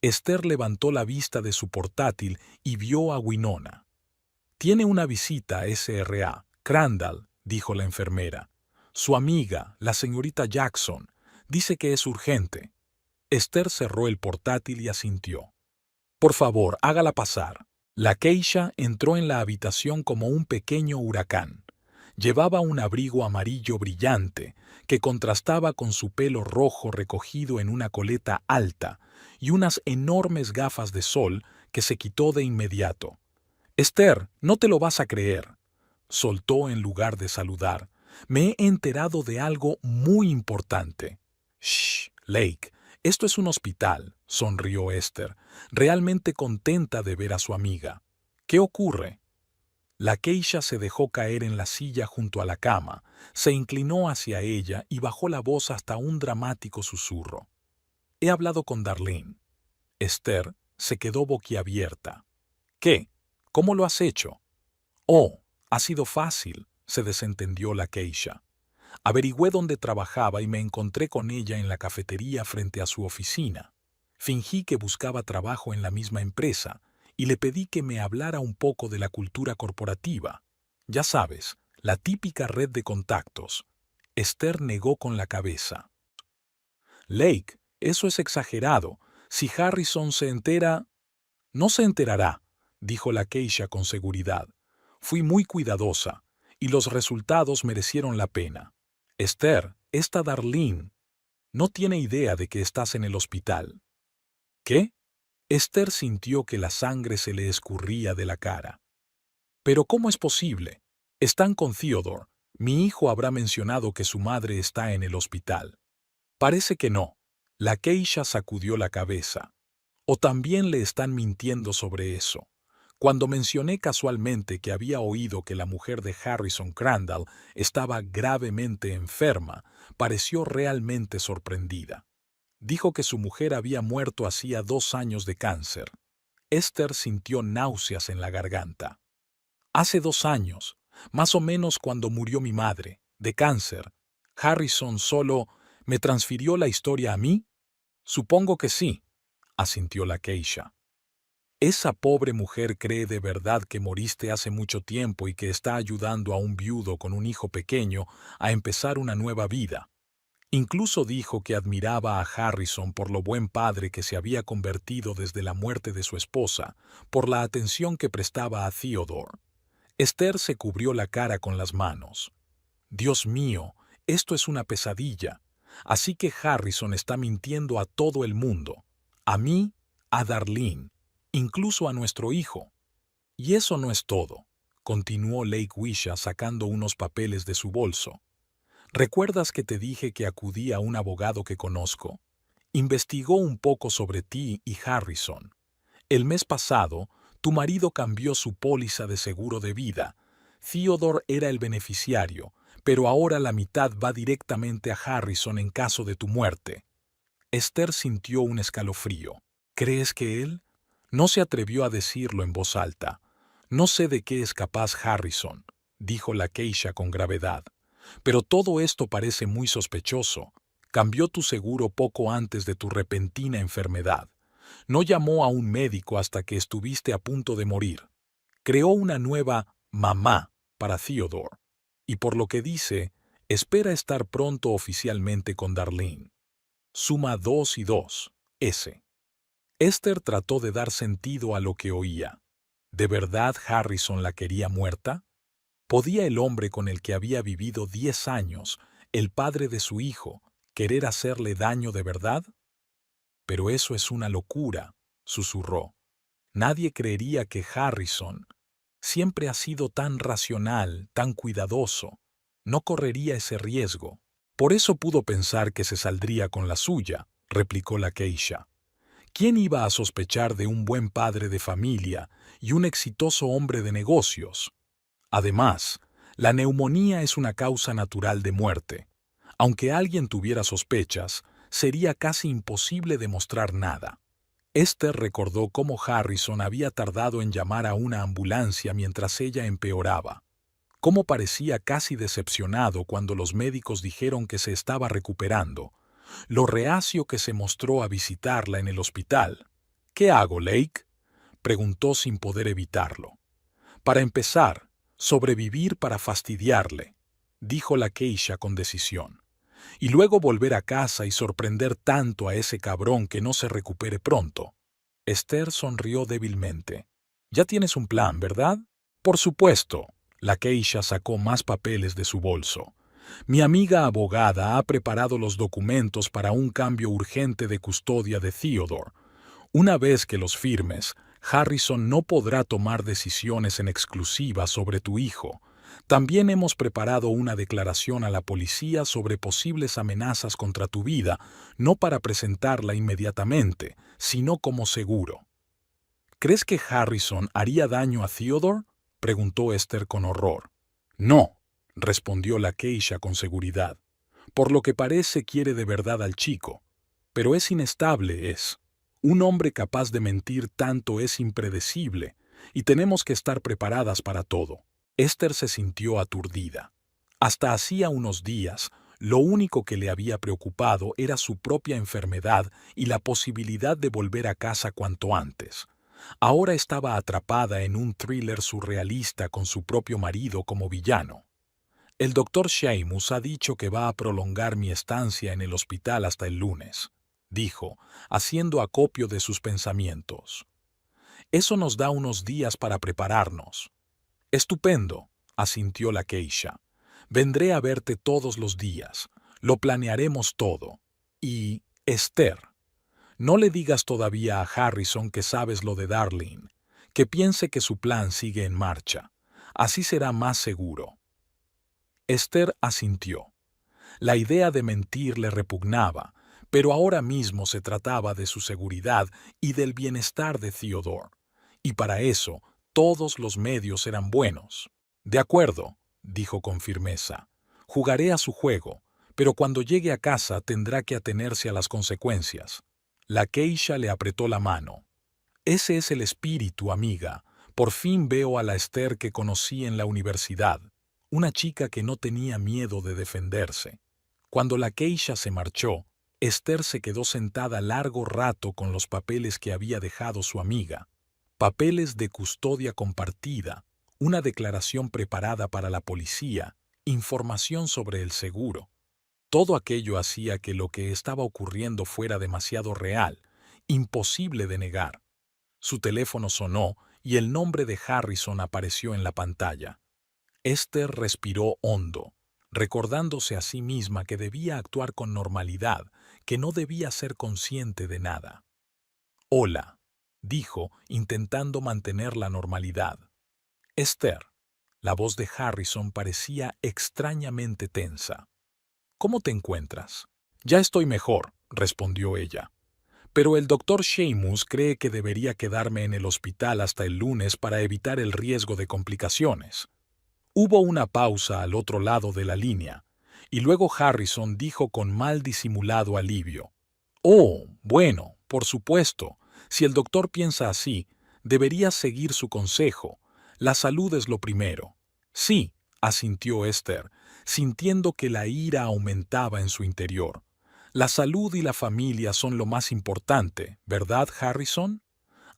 Esther levantó la vista de su portátil y vio a Winona. «Tiene una visita, S.R.A. Crandall», dijo la enfermera. «Su amiga, la señorita Jackson, dice que es urgente». Esther cerró el portátil y asintió. «Por favor, hágala pasar». La geisha entró en la habitación como un pequeño huracán. Llevaba un abrigo amarillo brillante que contrastaba con su pelo rojo recogido en una coleta alta y unas enormes gafas de sol que se quitó de inmediato. «Esther, no te lo vas a creer», soltó en lugar de saludar. «Me he enterado de algo muy importante». «Shh, Lake, esto es un hospital», sonrió Esther, realmente contenta de ver a su amiga. «¿Qué ocurre?» La geisha se dejó caer en la silla junto a la cama, se inclinó hacia ella y bajó la voz hasta un dramático susurro. «He hablado con Darlene». Esther se quedó boquiabierta. «¿Qué? ¿Cómo lo has hecho?» «Oh, ha sido fácil», se desentendió la geisha. «Averigüé dónde trabajaba y me encontré con ella en la cafetería frente a su oficina. Fingí que buscaba trabajo en la misma empresa y le pedí que me hablara un poco de la cultura corporativa. Ya sabes, la típica red de contactos». Esther negó con la cabeza. «Lake, eso es exagerado. Si Harrison se entera...» «No se enterará», dijo la geisha con seguridad. «Fui muy cuidadosa, y los resultados merecieron la pena. Esther, esta Darlene, no tiene idea de que estás en el hospital». «¿Qué?» Esther sintió que la sangre se le escurría de la cara. «¿Pero cómo es posible? Están con Theodore. Mi hijo habrá mencionado que su madre está en el hospital». «Parece que no». La geisha sacudió la cabeza. «O también le están mintiendo sobre eso. Cuando mencioné casualmente que había oído que la mujer de Harrison Crandall estaba gravemente enferma, pareció realmente sorprendida. Dijo que su mujer había muerto hacía 2 años de cáncer». Esther sintió náuseas en la garganta. «Hace 2 años, más o menos cuando murió mi madre, de cáncer. Harrison solo me transfirió la historia a mí». «Supongo que sí», asintió la geisha. «Esa pobre mujer cree de verdad que moriste hace mucho tiempo y que está ayudando a un viudo con un hijo pequeño a empezar una nueva vida. Incluso dijo que admiraba a Harrison por lo buen padre que se había convertido desde la muerte de su esposa, por la atención que prestaba a Theodore». Esther se cubrió la cara con las manos. «Dios mío, esto es una pesadilla. Así que Harrison está mintiendo a todo el mundo. A mí, a Darlene, incluso a nuestro hijo». «Y eso no es todo», continuó Lake Wisha sacando unos papeles de su bolso. «¿Recuerdas que te dije que acudí a un abogado que conozco? Investigó un poco sobre ti y Harrison. El mes pasado, tu marido cambió su póliza de seguro de vida. Theodore era el beneficiario, pero ahora la mitad va directamente a Harrison en caso de tu muerte». Esther sintió un escalofrío. «¿Crees que él?» No se atrevió a decirlo en voz alta. «No sé de qué es capaz Harrison», dijo la geisha con gravedad. «Pero todo esto parece muy sospechoso. Cambió tu seguro poco antes de tu repentina enfermedad. No llamó a un médico hasta que estuviste a punto de morir. Creó una nueva mamá para Theodore. Y por lo que dice, espera estar pronto oficialmente con Darlene. Suma 2 y 2, S». Esther trató de dar sentido a lo que oía. ¿De verdad Harrison la quería muerta? ¿Podía el hombre con el que había vivido 10 años, el padre de su hijo, querer hacerle daño de verdad? «Pero eso es una locura», susurró. Nadie creería que Harrison siempre ha sido tan racional, tan cuidadoso. No correría ese riesgo. Por eso pudo pensar que se saldría con la suya, replicó la Keisha. ¿Quién iba a sospechar de un buen padre de familia y un exitoso hombre de negocios? Además, la neumonía es una causa natural de muerte. Aunque alguien tuviera sospechas, sería casi imposible demostrar nada. Esther recordó cómo Harrison había tardado en llamar a una ambulancia mientras ella empeoraba. Cómo parecía casi decepcionado cuando los médicos dijeron que se estaba recuperando. Lo reacio que se mostró a visitarla en el hospital. ¿Qué hago, Lake?, preguntó sin poder evitarlo. Para empezar, sobrevivir para fastidiarle, dijo la Keisha con decisión. Y luego volver a casa y sorprender tanto a ese cabrón que no se recupere pronto. Esther sonrió débilmente. Ya tienes un plan, ¿verdad? Por supuesto. La Keisha sacó más papeles de su bolso. Mi amiga abogada ha preparado los documentos para un cambio urgente de custodia de Theodore. Una vez que los firmes, Harrison no podrá tomar decisiones en exclusiva sobre tu hijo. También hemos preparado una declaración a la policía sobre posibles amenazas contra tu vida, no para presentarla inmediatamente, sino como seguro. ¿Crees que Harrison haría daño a Theodore?, preguntó Esther con horror. No, respondió la Keisha con seguridad. Por lo que parece quiere de verdad al chico. Pero es inestable, es. Un hombre capaz de mentir tanto es impredecible, y tenemos que estar preparadas para todo. Esther se sintió aturdida. Hasta hacía unos días, lo único que le había preocupado era su propia enfermedad y la posibilidad de volver a casa cuanto antes. Ahora estaba atrapada en un thriller surrealista con su propio marido como villano. El doctor Sheamus ha dicho que va a prolongar mi estancia en el hospital hasta el lunes, dijo, haciendo acopio de sus pensamientos. Eso nos da unos días para prepararnos. Estupendo, asintió la Keisha. Vendré a verte todos los días. Lo planearemos todo. Y, Esther, no le digas todavía a Harrison que sabes lo de Darlene, que piense que su plan sigue en marcha. Así será más seguro. Esther asintió. La idea de mentir le repugnaba, pero ahora mismo se trataba de su seguridad y del bienestar de Theodore. Y para eso, todos los medios eran buenos. De acuerdo, dijo con firmeza. Jugaré a su juego, pero cuando llegue a casa tendrá que atenerse a las consecuencias. La Keisha le apretó la mano. Ese es el espíritu, amiga. Por fin veo a la Esther que conocí en la universidad, una chica que no tenía miedo de defenderse. Cuando la Keisha se marchó, Esther se quedó sentada largo rato con los papeles que había dejado su amiga. Papeles de custodia compartida, una declaración preparada para la policía, información sobre el seguro. Todo aquello hacía que lo que estaba ocurriendo fuera demasiado real, imposible de negar. Su teléfono sonó y el nombre de Harrison apareció en la pantalla. Esther respiró hondo, recordándose a sí misma que debía actuar con normalidad, que no debía ser consciente de nada. «Hola», dijo, intentando mantener la normalidad. «Esther». La voz de Harrison parecía extrañamente tensa. «¿Cómo te encuentras?» «Ya estoy mejor», respondió ella. «Pero el doctor Sheamus cree que debería quedarme en el hospital hasta el lunes para evitar el riesgo de complicaciones». Hubo una pausa al otro lado de la línea, y luego Harrison dijo con mal disimulado alivio. «Oh, bueno, por supuesto. Si el doctor piensa así, deberías seguir su consejo. La salud es lo primero». «Sí», asintió Esther, sintiendo que la ira aumentaba en su interior. «La salud y la familia son lo más importante, ¿verdad, Harrison?»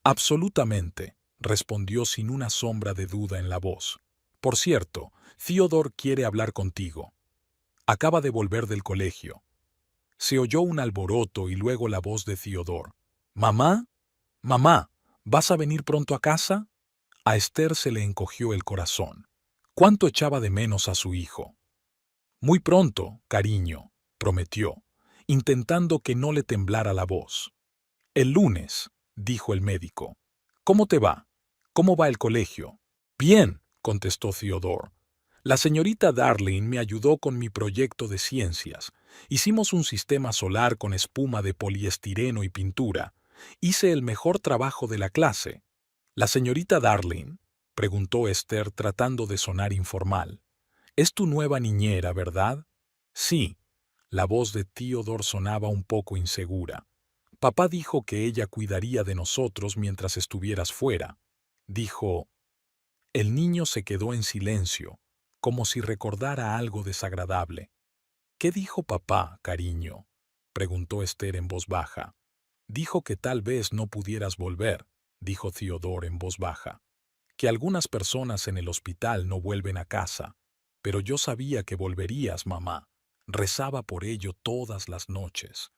«Absolutamente», respondió sin una sombra de duda en la voz. «Por cierto, Theodore quiere hablar contigo. Acaba de volver del colegio». Se oyó un alboroto y luego la voz de Theodore. «¿Mamá? Mamá, ¿vas a venir pronto a casa?» A Esther se le encogió el corazón. ¿Cuánto echaba de menos a su hijo? «Muy pronto, cariño», prometió, intentando que no le temblara la voz. «El lunes», dijo el médico. ¿Cómo te va? ¿Cómo va el colegio? Bien, contestó Theodore. La señorita Darling me ayudó con mi proyecto de ciencias. Hicimos un sistema solar con espuma de poliestireno y pintura. Hice el mejor trabajo de la clase. ¿La señorita Darling? Preguntó Esther tratando de sonar informal. Es tu nueva niñera, ¿verdad? Sí. La voz de Theodore sonaba un poco insegura. Papá dijo que ella cuidaría de nosotros mientras estuvieras fuera. Dijo. El niño se quedó en silencio, como si recordara algo desagradable. ¿Qué dijo papá, cariño? Preguntó Esther en voz baja. Dijo que tal vez no pudieras volver, dijo Theodore en voz baja. Que algunas personas en el hospital no vuelven a casa. Pero yo sabía que volverías, mamá. Rezaba por ello todas las noches.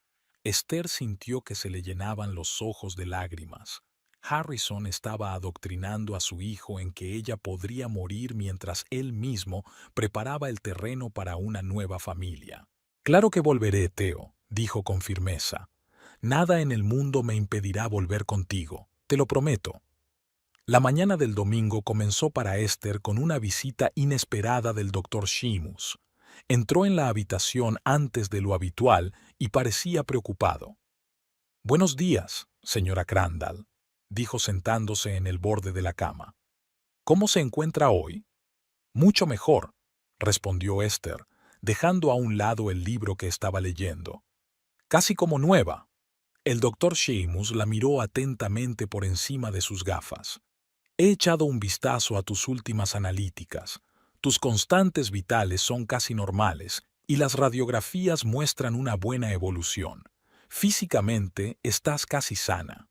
Esther sintió que se le llenaban los ojos de lágrimas. Harrison estaba adoctrinando a su hijo en que ella podría morir mientras él mismo preparaba el terreno para una nueva familia. Claro que volveré, Theo, dijo con firmeza. Nada en el mundo me impedirá volver contigo, te lo prometo. La mañana del domingo comenzó para Esther con una visita inesperada del doctor Sheamus. Entró en la habitación antes de lo habitual y parecía preocupado. «Buenos días, señora Crandall», dijo sentándose en el borde de la cama. «¿Cómo se encuentra hoy?» «Mucho mejor», respondió Esther, dejando a un lado el libro que estaba leyendo. «Casi como nueva». El doctor Sheamus la miró atentamente por encima de sus gafas. «He echado un vistazo a tus últimas analíticas. Tus constantes vitales son casi normales y las radiografías muestran una buena evolución. Físicamente estás casi sana».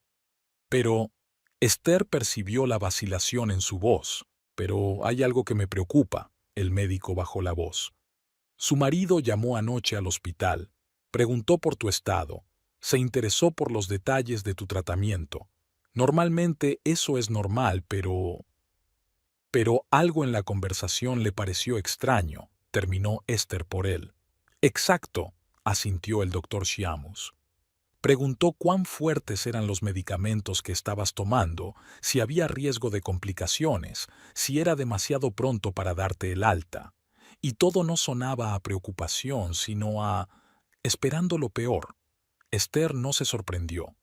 Pero Esther percibió la vacilación en su voz. «Pero hay algo que me preocupa», el médico bajó la voz. «Su marido llamó anoche al hospital, preguntó por tu estado, se interesó por los detalles de tu tratamiento. Normalmente eso es normal, pero algo en la conversación le pareció extraño», terminó Esther por él. «Exacto», asintió el doctor Sheamus. Preguntó cuán fuertes eran los medicamentos que estabas tomando, si había riesgo de complicaciones, si era demasiado pronto para darte el alta. Y todo no sonaba a preocupación, sino a esperando lo peor. Esther no se sorprendió.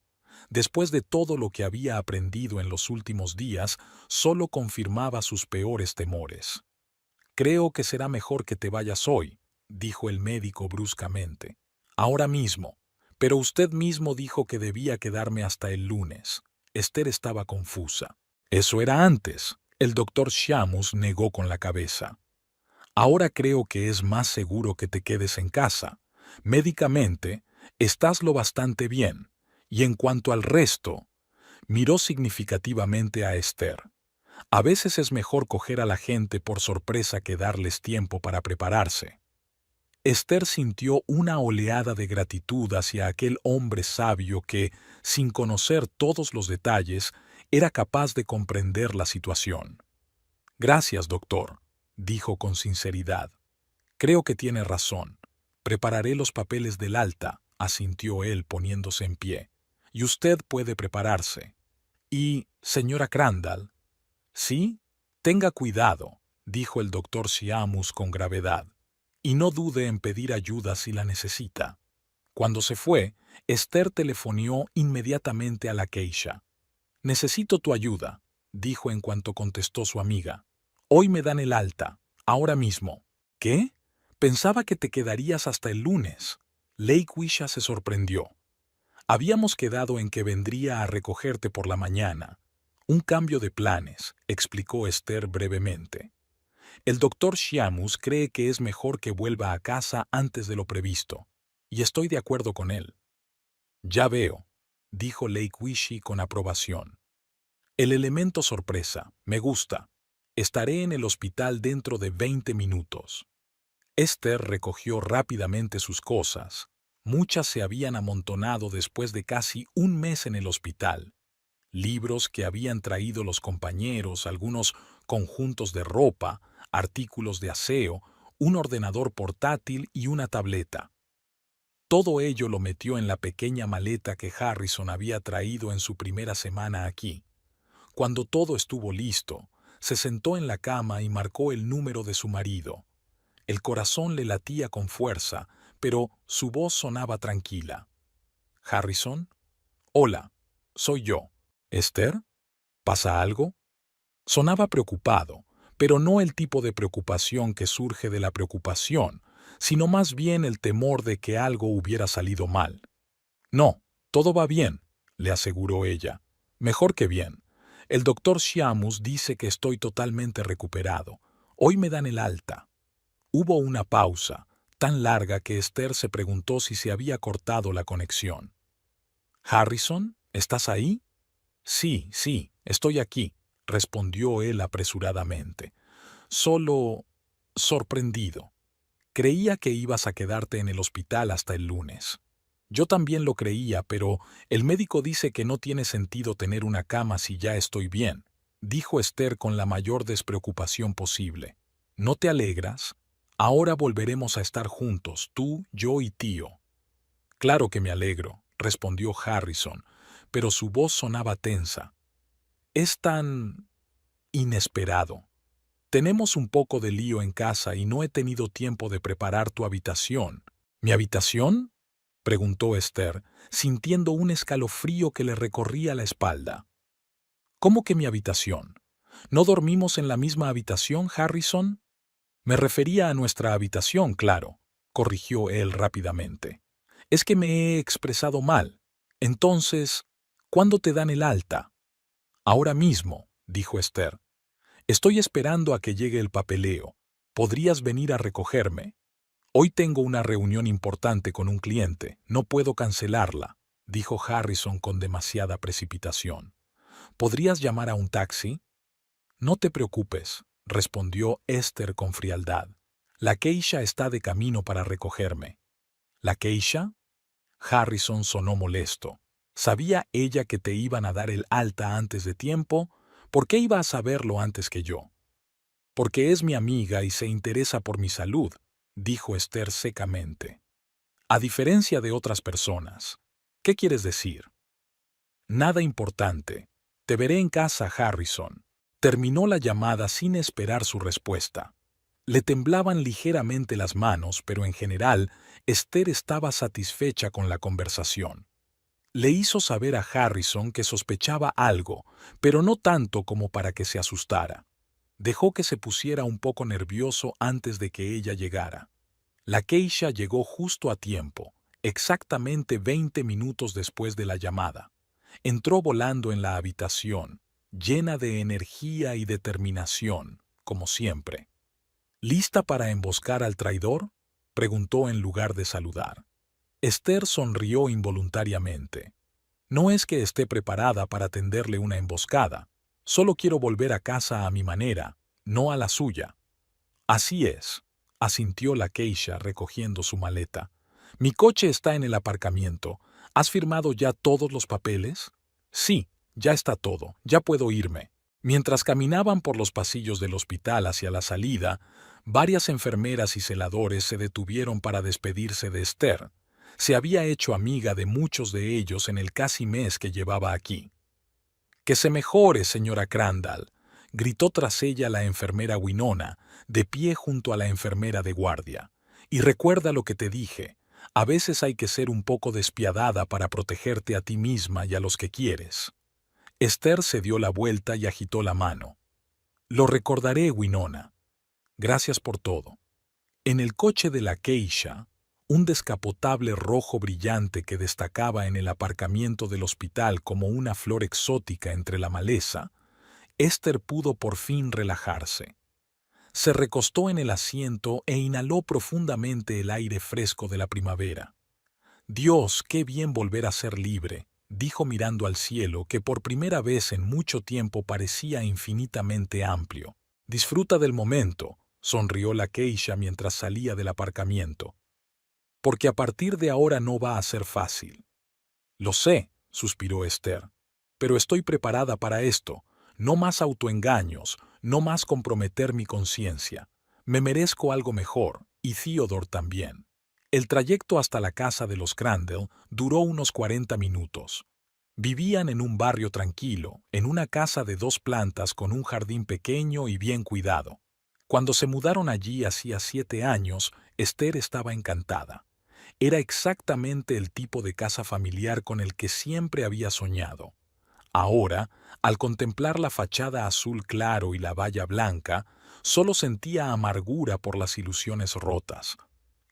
Después de todo lo que había aprendido en los últimos días, solo confirmaba sus peores temores. «Creo que será mejor que te vayas hoy», dijo el médico bruscamente. «Ahora mismo. Pero usted mismo dijo que debía quedarme hasta el lunes». Esther estaba confusa. «Eso era antes», el doctor Sheamus negó con la cabeza. «Ahora creo que es más seguro que te quedes en casa. Médicamente, estás lo bastante bien. Y en cuanto al resto», miró significativamente a Esther. «A veces es mejor coger a la gente por sorpresa que darles tiempo para prepararse». Esther sintió una oleada de gratitud hacia aquel hombre sabio que, sin conocer todos los detalles, era capaz de comprender la situación. «Gracias, doctor», dijo con sinceridad. «Creo que tiene razón. Prepararé los papeles del alta», asintió él poniéndose en pie. «Y usted puede prepararse. Y, señora Crandall». «Sí, tenga cuidado», dijo el doctor Sheamus con gravedad. «Y no dude en pedir ayuda si la necesita». Cuando se fue, Esther telefonió inmediatamente a la Keisha. «Necesito tu ayuda», dijo en cuanto contestó su amiga. «Hoy me dan el alta, ahora mismo». «¿Qué? Pensaba que te quedarías hasta el lunes». Lakewisha se sorprendió. «Habíamos quedado en que vendría a recogerte por la mañana». «Un cambio de planes», explicó Esther brevemente. «El doctor Sheamus cree que es mejor que vuelva a casa antes de lo previsto, y estoy de acuerdo con él». «Ya veo», dijo Lakewishi con aprobación. «El elemento sorpresa, me gusta. Estaré en el hospital dentro de 20 minutos». Esther recogió rápidamente sus cosas. Muchas se habían amontonado después de casi un mes en el hospital. Libros que habían traído los compañeros, algunos conjuntos de ropa, artículos de aseo, un ordenador portátil y una tableta. Todo ello lo metió en la pequeña maleta que Harrison había traído en su primera semana aquí. Cuando todo estuvo listo, se sentó en la cama y marcó el número de su marido. El corazón le latía con fuerza, pero su voz sonaba tranquila. «Harrison, hola, soy yo. ¿Esther? ¿Pasa algo?» Sonaba preocupado, pero no el tipo de preocupación que surge de la preocupación, sino más bien el temor de que algo hubiera salido mal. «No, todo va bien», le aseguró ella. «Mejor que bien. El doctor Shamus dice que estoy totalmente recuperado. Hoy me dan el alta». Hubo una pausa, tan larga que Esther se preguntó si se había cortado la conexión. «Harrison, ¿estás ahí?» «Sí, sí, estoy aquí», respondió él apresuradamente. «Solo sorprendido. Creía que ibas a quedarte en el hospital hasta el lunes». «Yo también lo creía, pero el médico dice que no tiene sentido tener una cama si ya estoy bien», dijo Esther con la mayor despreocupación posible. «¿No te alegras? Ahora volveremos a estar juntos, tú, yo y tío». «Claro que me alegro», respondió Harrison, pero su voz sonaba tensa. «Es tan inesperado. Tenemos un poco de lío en casa y no he tenido tiempo de preparar tu habitación». «¿Mi habitación?», preguntó Esther, sintiendo un escalofrío que le recorría la espalda. «¿Cómo que mi habitación? ¿No dormimos en la misma habitación, Harrison?» «Me refería a nuestra habitación, claro», corrigió él rápidamente. «Es que me he expresado mal. Entonces, ¿cuándo te dan el alta?» «Ahora mismo», dijo Esther. «Estoy esperando a que llegue el papeleo. ¿Podrías venir a recogerme?» «Hoy tengo una reunión importante con un cliente. No puedo cancelarla», dijo Harrison con demasiada precipitación. «¿Podrías llamar a un taxi?» «No te preocupes», respondió Esther con frialdad. «La Keisha está de camino para recogerme». «¿La Keisha?» Harrison sonó molesto. ¿Sabía ella que te iban a dar el alta antes de tiempo? ¿Por qué iba a saberlo antes que yo? «Porque es mi amiga y se interesa por mi salud», dijo Esther secamente. «A diferencia de otras personas». «¿Qué quieres decir?» «Nada importante. Te veré en casa, Harrison». Terminó la llamada sin esperar su respuesta. Le temblaban ligeramente las manos, pero en general, Esther estaba satisfecha con la conversación. Le hizo saber a Harrison que sospechaba algo, pero no tanto como para que se asustara. Dejó que se pusiera un poco nervioso antes de que ella llegara. La Keisha llegó justo a tiempo, exactamente 20 minutos después de la llamada. Entró volando en la habitación, llena de energía y determinación, como siempre. «¿Lista para emboscar al traidor?», preguntó en lugar de saludar. Esther sonrió involuntariamente. «No es que esté preparada para tenderle una emboscada. Solo quiero volver a casa a mi manera, no a la suya». «Así es», asintió la Keisha recogiendo su maleta. «Mi coche está en el aparcamiento. ¿Has firmado ya todos los papeles?» «Sí, ya está todo. Ya puedo irme». Mientras caminaban por los pasillos del hospital hacia la salida, varias enfermeras y celadores se detuvieron para despedirse de Esther. Se había hecho amiga de muchos de ellos en el casi mes que llevaba aquí. «Que se mejore, señora Crandall», gritó tras ella la enfermera Winona, de pie junto a la enfermera de guardia. «Y recuerda lo que te dije. A veces hay que ser un poco despiadada para protegerte a ti misma y a los que quieres». Esther se dio la vuelta y agitó la mano. «Lo recordaré, Winona. Gracias por todo». En el coche de la Keisha, un descapotable rojo brillante que destacaba en el aparcamiento del hospital como una flor exótica entre la maleza, Esther pudo por fin relajarse. Se recostó en el asiento e inhaló profundamente el aire fresco de la primavera. «Dios, qué bien volver a ser libre», dijo mirando al cielo que por primera vez en mucho tiempo parecía infinitamente amplio. «Disfruta del momento», sonrió la Keisha mientras salía del aparcamiento. «Porque a partir de ahora no va a ser fácil». «Lo sé», suspiró Esther, «pero estoy preparada para esto. No más autoengaños, no más comprometer mi conciencia. Me merezco algo mejor, y Theodore también». El trayecto hasta la casa de los Crandall duró unos 40 minutos. Vivían en un barrio tranquilo, en una casa de 2 plantas con un jardín pequeño y bien cuidado. Cuando se mudaron allí hacía 7 años, Esther estaba encantada. Era exactamente el tipo de casa familiar con el que siempre había soñado. Ahora, al contemplar la fachada azul claro y la valla blanca, solo sentía amargura por las ilusiones rotas.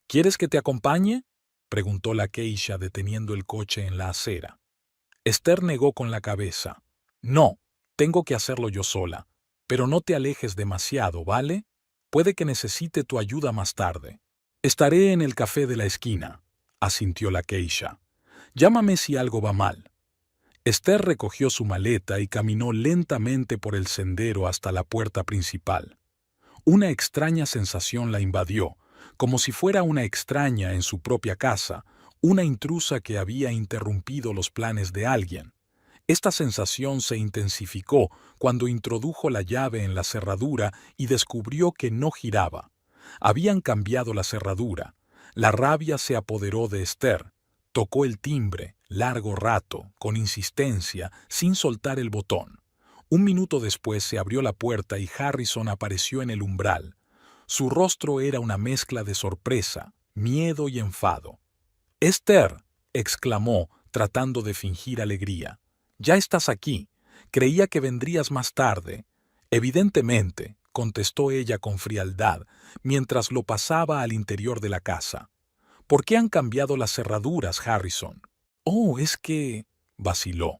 ¿Quieres que te acompañe?, preguntó la geisha deteniendo el coche en la acera. Esther negó con la cabeza. No, tengo que hacerlo yo sola. Pero no te alejes demasiado, ¿vale? Puede que necesite tu ayuda más tarde. Estaré en el café de la esquina, asintió la geisha. Llámame si algo va mal. Esther recogió su maleta y caminó lentamente por el sendero hasta la puerta principal. Una extraña sensación la invadió, como si fuera una extraña en su propia casa, una intrusa que había interrumpido los planes de alguien. Esta sensación se intensificó cuando introdujo la llave en la cerradura y descubrió que no giraba. Habían cambiado la cerradura. La rabia se apoderó de Esther. Tocó el timbre, largo rato, con insistencia, sin soltar el botón. Un minuto después se abrió la puerta y Harrison apareció en el umbral. Su rostro era una mezcla de sorpresa, miedo y enfado. «Esther», exclamó, tratando de fingir alegría. «Ya estás aquí. Creía que vendrías más tarde». «Evidentemente», contestó ella con frialdad, mientras lo pasaba al interior de la casa. «¿Por qué han cambiado las cerraduras, Harrison?» «Oh, es que...» vaciló.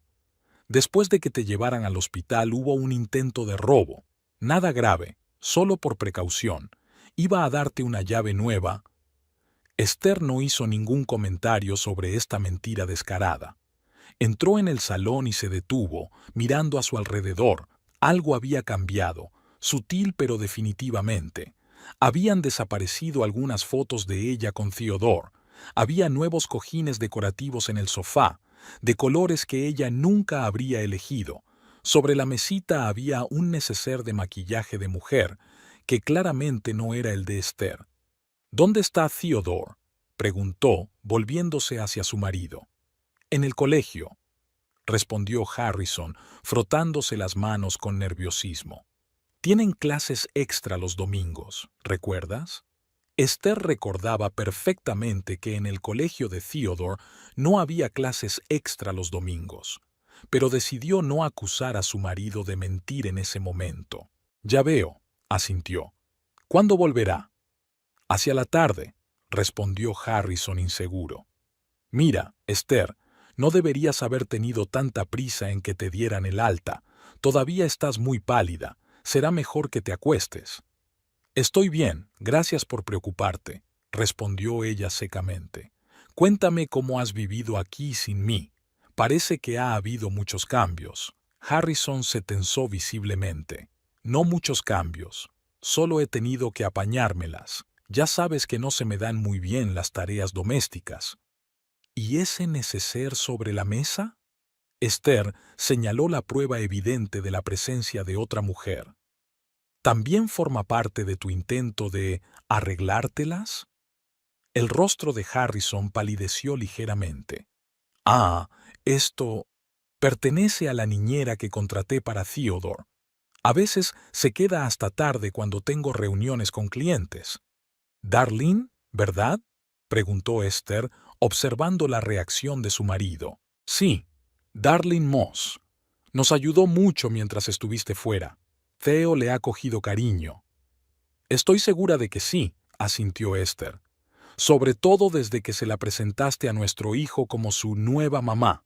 «Después de que te llevaran al hospital hubo un intento de robo. Nada grave, solo por precaución. Iba a darte una llave nueva». Esther no hizo ningún comentario sobre esta mentira descarada. Entró en el salón y se detuvo, mirando a su alrededor. Algo había cambiado, sutil pero definitivamente. Habían desaparecido algunas fotos de ella con Theodore. Había nuevos cojines decorativos en el sofá, de colores que ella nunca habría elegido. Sobre la mesita había un neceser de maquillaje de mujer, que claramente no era el de Esther. «¿Dónde está Theodore?», preguntó, volviéndose hacia su marido. «En el colegio», respondió Harrison, frotándose las manos con nerviosismo. «Tienen clases extra los domingos, ¿recuerdas?». Esther recordaba perfectamente que en el colegio de Theodore no había clases extra los domingos, pero decidió no acusar a su marido de mentir en ese momento. «Ya veo», asintió. «¿Cuándo volverá?». «Hacia la tarde», respondió Harrison inseguro. «Mira, Esther, no deberías haber tenido tanta prisa en que te dieran el alta. Todavía estás muy pálida. Será mejor que te acuestes». «Estoy bien, gracias por preocuparte», respondió ella secamente. «Cuéntame cómo has vivido aquí sin mí. Parece que ha habido muchos cambios». Harrison se tensó visiblemente. «No muchos cambios. Solo he tenido que apañármelas. Ya sabes que no se me dan muy bien las tareas domésticas». «¿Y ese neceser sobre la mesa?». Esther señaló la prueba evidente de la presencia de otra mujer. «¿También forma parte de tu intento de arreglártelas?». El rostro de Harrison palideció ligeramente. «Ah, esto pertenece a la niñera que contraté para Theodore. A veces se queda hasta tarde cuando tengo reuniones con clientes». «Darlene, ¿verdad?», preguntó Esther, observando la reacción de su marido. «Sí, Darlene Moss. Nos ayudó mucho mientras estuviste fuera. Theo le ha cogido cariño». «Estoy segura de que sí», asintió Esther. «Sobre todo desde que se la presentaste a nuestro hijo como su nueva mamá».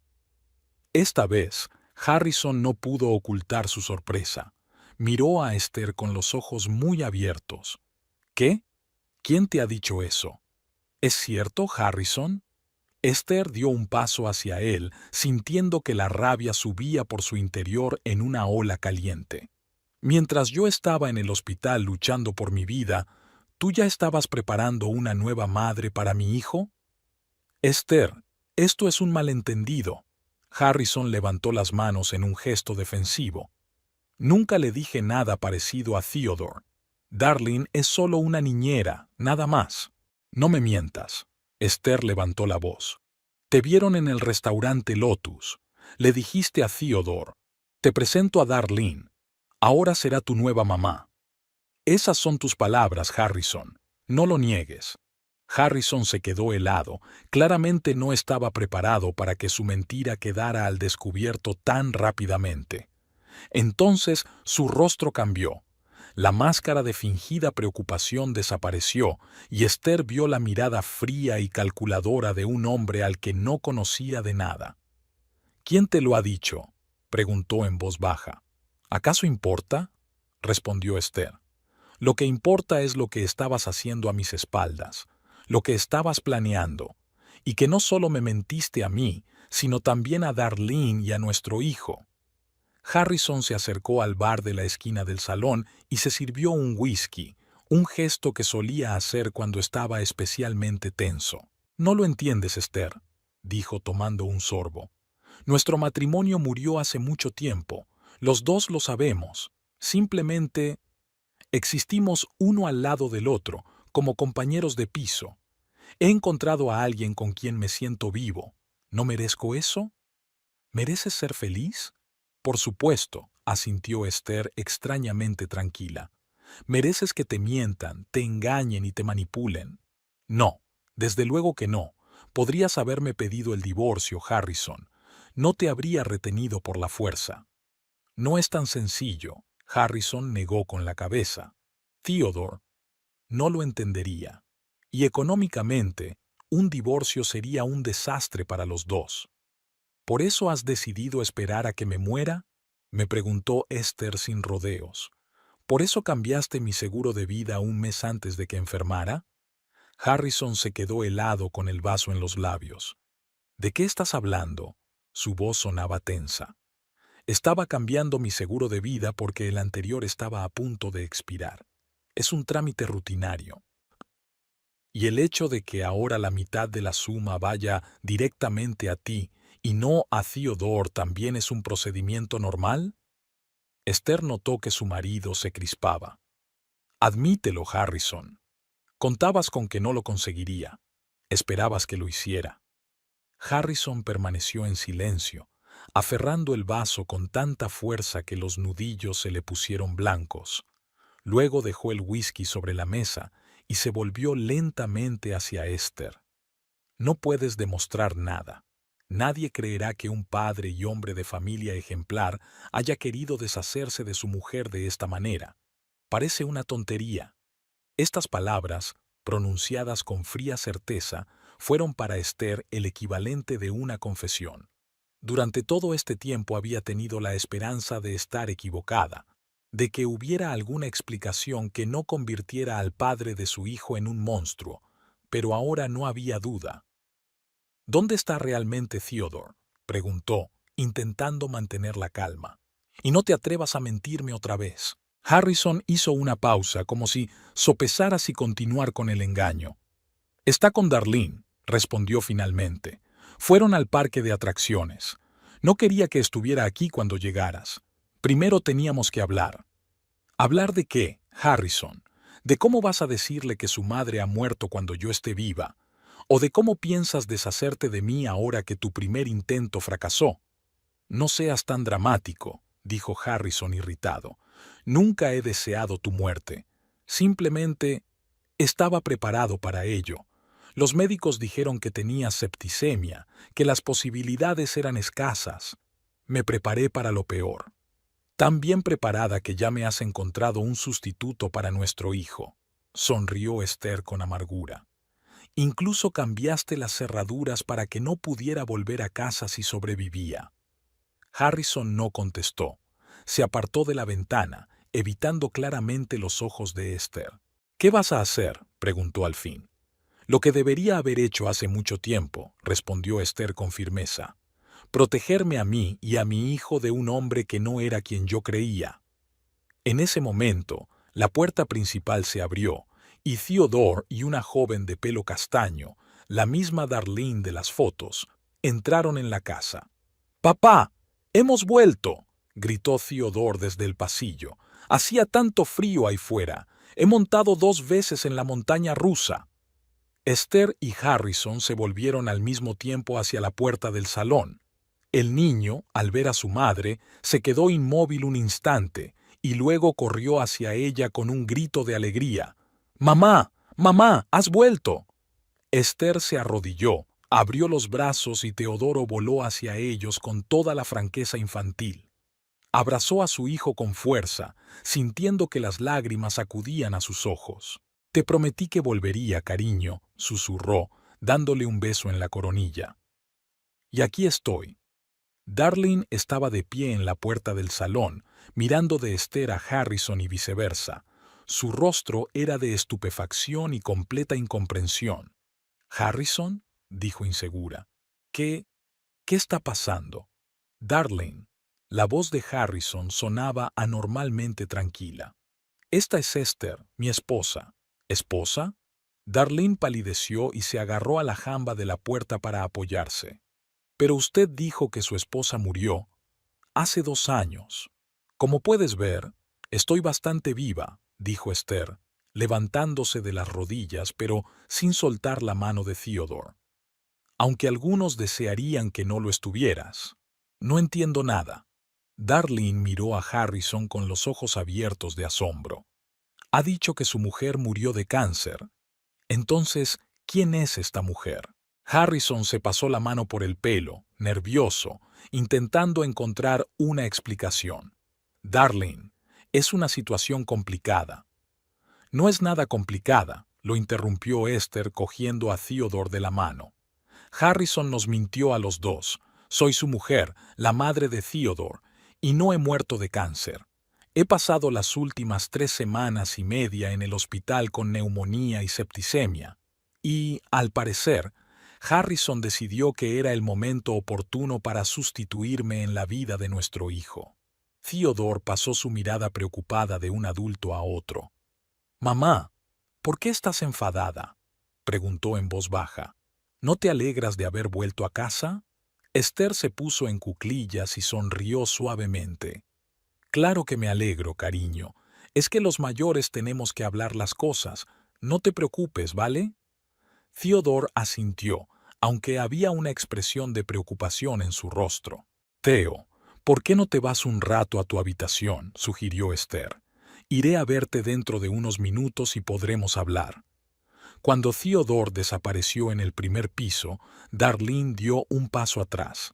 Esta vez, Harrison no pudo ocultar su sorpresa. Miró a Esther con los ojos muy abiertos. «¿Qué? ¿Quién te ha dicho eso?». «¿Es cierto, Harrison?». Esther dio un paso hacia él, sintiendo que la rabia subía por su interior en una ola caliente. «Mientras yo estaba en el hospital luchando por mi vida, ¿tú ya estabas preparando una nueva madre para mi hijo?». «Esther, esto es un malentendido». Harrison levantó las manos en un gesto defensivo. «Nunca le dije nada parecido a Theodore. Darlene es solo una niñera, nada más». «No me mientas». Esther levantó la voz. «Te vieron en el restaurante Lotus. Le dijiste a Theodore: «Te presento a Darlene. Ahora será tu nueva mamá». Esas son tus palabras, Harrison. No lo niegues. Harrison se quedó helado. Claramente no estaba preparado para que su mentira quedara al descubierto tan rápidamente. Entonces su rostro cambió. La máscara de fingida preocupación desapareció y Esther vio la mirada fría y calculadora de un hombre al que no conocía de nada. «¿Quién te lo ha dicho?», preguntó en voz baja. «¿Acaso importa?», respondió Esther. «Lo que importa es lo que estabas haciendo a mis espaldas, lo que estabas planeando, y que no solo me mentiste a mí, sino también a Darlene y a nuestro hijo». Harrison se acercó al bar de la esquina del salón y se sirvió un whisky, un gesto que solía hacer cuando estaba especialmente tenso. «No lo entiendes, Esther», dijo tomando un sorbo. «Nuestro matrimonio murió hace mucho tiempo. Los dos lo sabemos. Simplemente existimos uno al lado del otro, como compañeros de piso. He encontrado a alguien con quien me siento vivo. ¿No merezco eso? ¿Mereces ser feliz?». «Por supuesto», asintió Esther extrañamente tranquila. «Mereces que te mientan, te engañen y te manipulen». «No, desde luego que no. Podrías haberme pedido el divorcio, Harrison. No te habría retenido por la fuerza». «No es tan sencillo», Harrison negó con la cabeza. «Theodore no lo entendería. Y económicamente, un divorcio sería un desastre para los dos». «¿Por eso has decidido esperar a que me muera?», me preguntó Esther sin rodeos. «¿Por eso cambiaste mi seguro de vida un mes antes de que enfermara?». Harrison se quedó helado con el vaso en los labios. «¿De qué estás hablando?». Su voz sonaba tensa. «Estaba cambiando mi seguro de vida porque el anterior estaba a punto de expirar. Es un trámite rutinario. Y el hecho de que ahora la mitad de la suma vaya directamente a ti y no a Theodore también es un procedimiento normal». Esther notó que su marido se crispaba. «Admítelo, Harrison. Contabas con que no lo conseguiría. Esperabas que lo hiciera». Harrison permaneció en silencio, aferrando el vaso con tanta fuerza que los nudillos se le pusieron blancos. Luego dejó el whisky sobre la mesa y se volvió lentamente hacia Esther. «No puedes demostrar nada. Nadie creerá que un padre y hombre de familia ejemplar haya querido deshacerse de su mujer de esta manera. Parece una tontería». Estas palabras, pronunciadas con fría certeza, fueron para Esther el equivalente de una confesión. Durante todo este tiempo había tenido la esperanza de estar equivocada, de que hubiera alguna explicación que no convirtiera al padre de su hijo en un monstruo, pero ahora no había duda. «¿Dónde está realmente Theodore?», preguntó, intentando mantener la calma. «Y no te atrevas a mentirme otra vez». Harrison hizo una pausa, como si sopesara si continuar con el engaño. «Está con Darlene», respondió finalmente. «Fueron al parque de atracciones. No quería que estuviera aquí cuando llegaras. Primero teníamos que hablar». «¿Hablar de qué, Harrison? ¿De cómo vas a decirle que su madre ha muerto cuando yo esté viva? ¿O de cómo piensas deshacerte de mí ahora que tu primer intento fracasó?». «No seas tan dramático», dijo Harrison irritado. «Nunca he deseado tu muerte. Simplemente estaba preparado para ello. Los médicos dijeron que tenías septicemia, que las posibilidades eran escasas. Me preparé para lo peor. Tan bien preparada que ya me has encontrado un sustituto para nuestro hijo», sonrió Esther con amargura. «Incluso cambiaste las cerraduras para que no pudiera volver a casa si sobrevivía». Harrison no contestó. Se apartó de la ventana, evitando claramente los ojos de Esther. «¿Qué vas a hacer?», preguntó al fin. «Lo que debería haber hecho hace mucho tiempo», respondió Esther con firmeza. «Protegerme a mí y a mi hijo de un hombre que no era quien yo creía». En ese momento, la puerta principal se abrió, y Theodore y una joven de pelo castaño, la misma Darlene de las fotos, entraron en la casa. «¡Papá! ¡Hemos vuelto!», gritó Theodore desde el pasillo. «Hacía tanto frío ahí fuera. He montado 2 veces en la montaña rusa». Esther y Harrison se volvieron al mismo tiempo hacia la puerta del salón. El niño, al ver a su madre, se quedó inmóvil un instante y luego corrió hacia ella con un grito de alegría. «¡Mamá! ¡Mamá! ¡Has vuelto!». Esther se arrodilló, abrió los brazos y Teodoro voló hacia ellos con toda la franqueza infantil. Abrazó a su hijo con fuerza, sintiendo que las lágrimas acudían a sus ojos. «Te prometí que volvería, cariño», susurró, dándole un beso en la coronilla. «Y aquí estoy». Darlene estaba de pie en la puerta del salón, mirando de Esther a Harrison y viceversa. Su rostro era de estupefacción y completa incomprensión. «¿Harrison?», dijo insegura. ¿Qué está pasando?» «Darlene». La voz de Harrison sonaba anormalmente tranquila. «Esta es Esther, mi esposa». «¿Esposa?». Darlene palideció y se agarró a la jamba de la puerta para apoyarse. «Pero usted dijo que su esposa murió hace 2 años. Como puedes ver, estoy bastante viva», dijo Esther, levantándose de las rodillas pero sin soltar la mano de Theodore. «Aunque algunos desearían que no lo estuvieras. No entiendo nada». Darlene miró a Harrison con los ojos abiertos de asombro. «Ha dicho que su mujer murió de cáncer. Entonces, ¿quién es esta mujer?». Harrison se pasó la mano por el pelo, nervioso, intentando encontrar una explicación. «Darlene, es una situación complicada». «No es nada complicada», lo interrumpió Esther cogiendo a Theodore de la mano. «Harrison nos mintió a los dos. Soy su mujer, la madre de Theodore, y no he muerto de cáncer. He pasado las últimas 3 semanas y media en el hospital con neumonía y septicemia. Y, al parecer, Harrison decidió que era el momento oportuno para sustituirme en la vida de nuestro hijo». Theodore pasó su mirada preocupada de un adulto a otro. «Mamá, ¿por qué estás enfadada?», preguntó en voz baja. «¿No te alegras de haber vuelto a casa?». Esther se puso en cuclillas y sonrió suavemente. «Claro que me alegro, cariño. Es que los mayores tenemos que hablar las cosas. No te preocupes, ¿vale?». Theodore asintió, aunque había una expresión de preocupación en su rostro. «Theo, ¿por qué no te vas un rato a tu habitación?», sugirió Esther. «Iré a verte dentro de unos minutos y podremos hablar». Cuando Theodore desapareció en el primer piso, Darlene dio un paso atrás.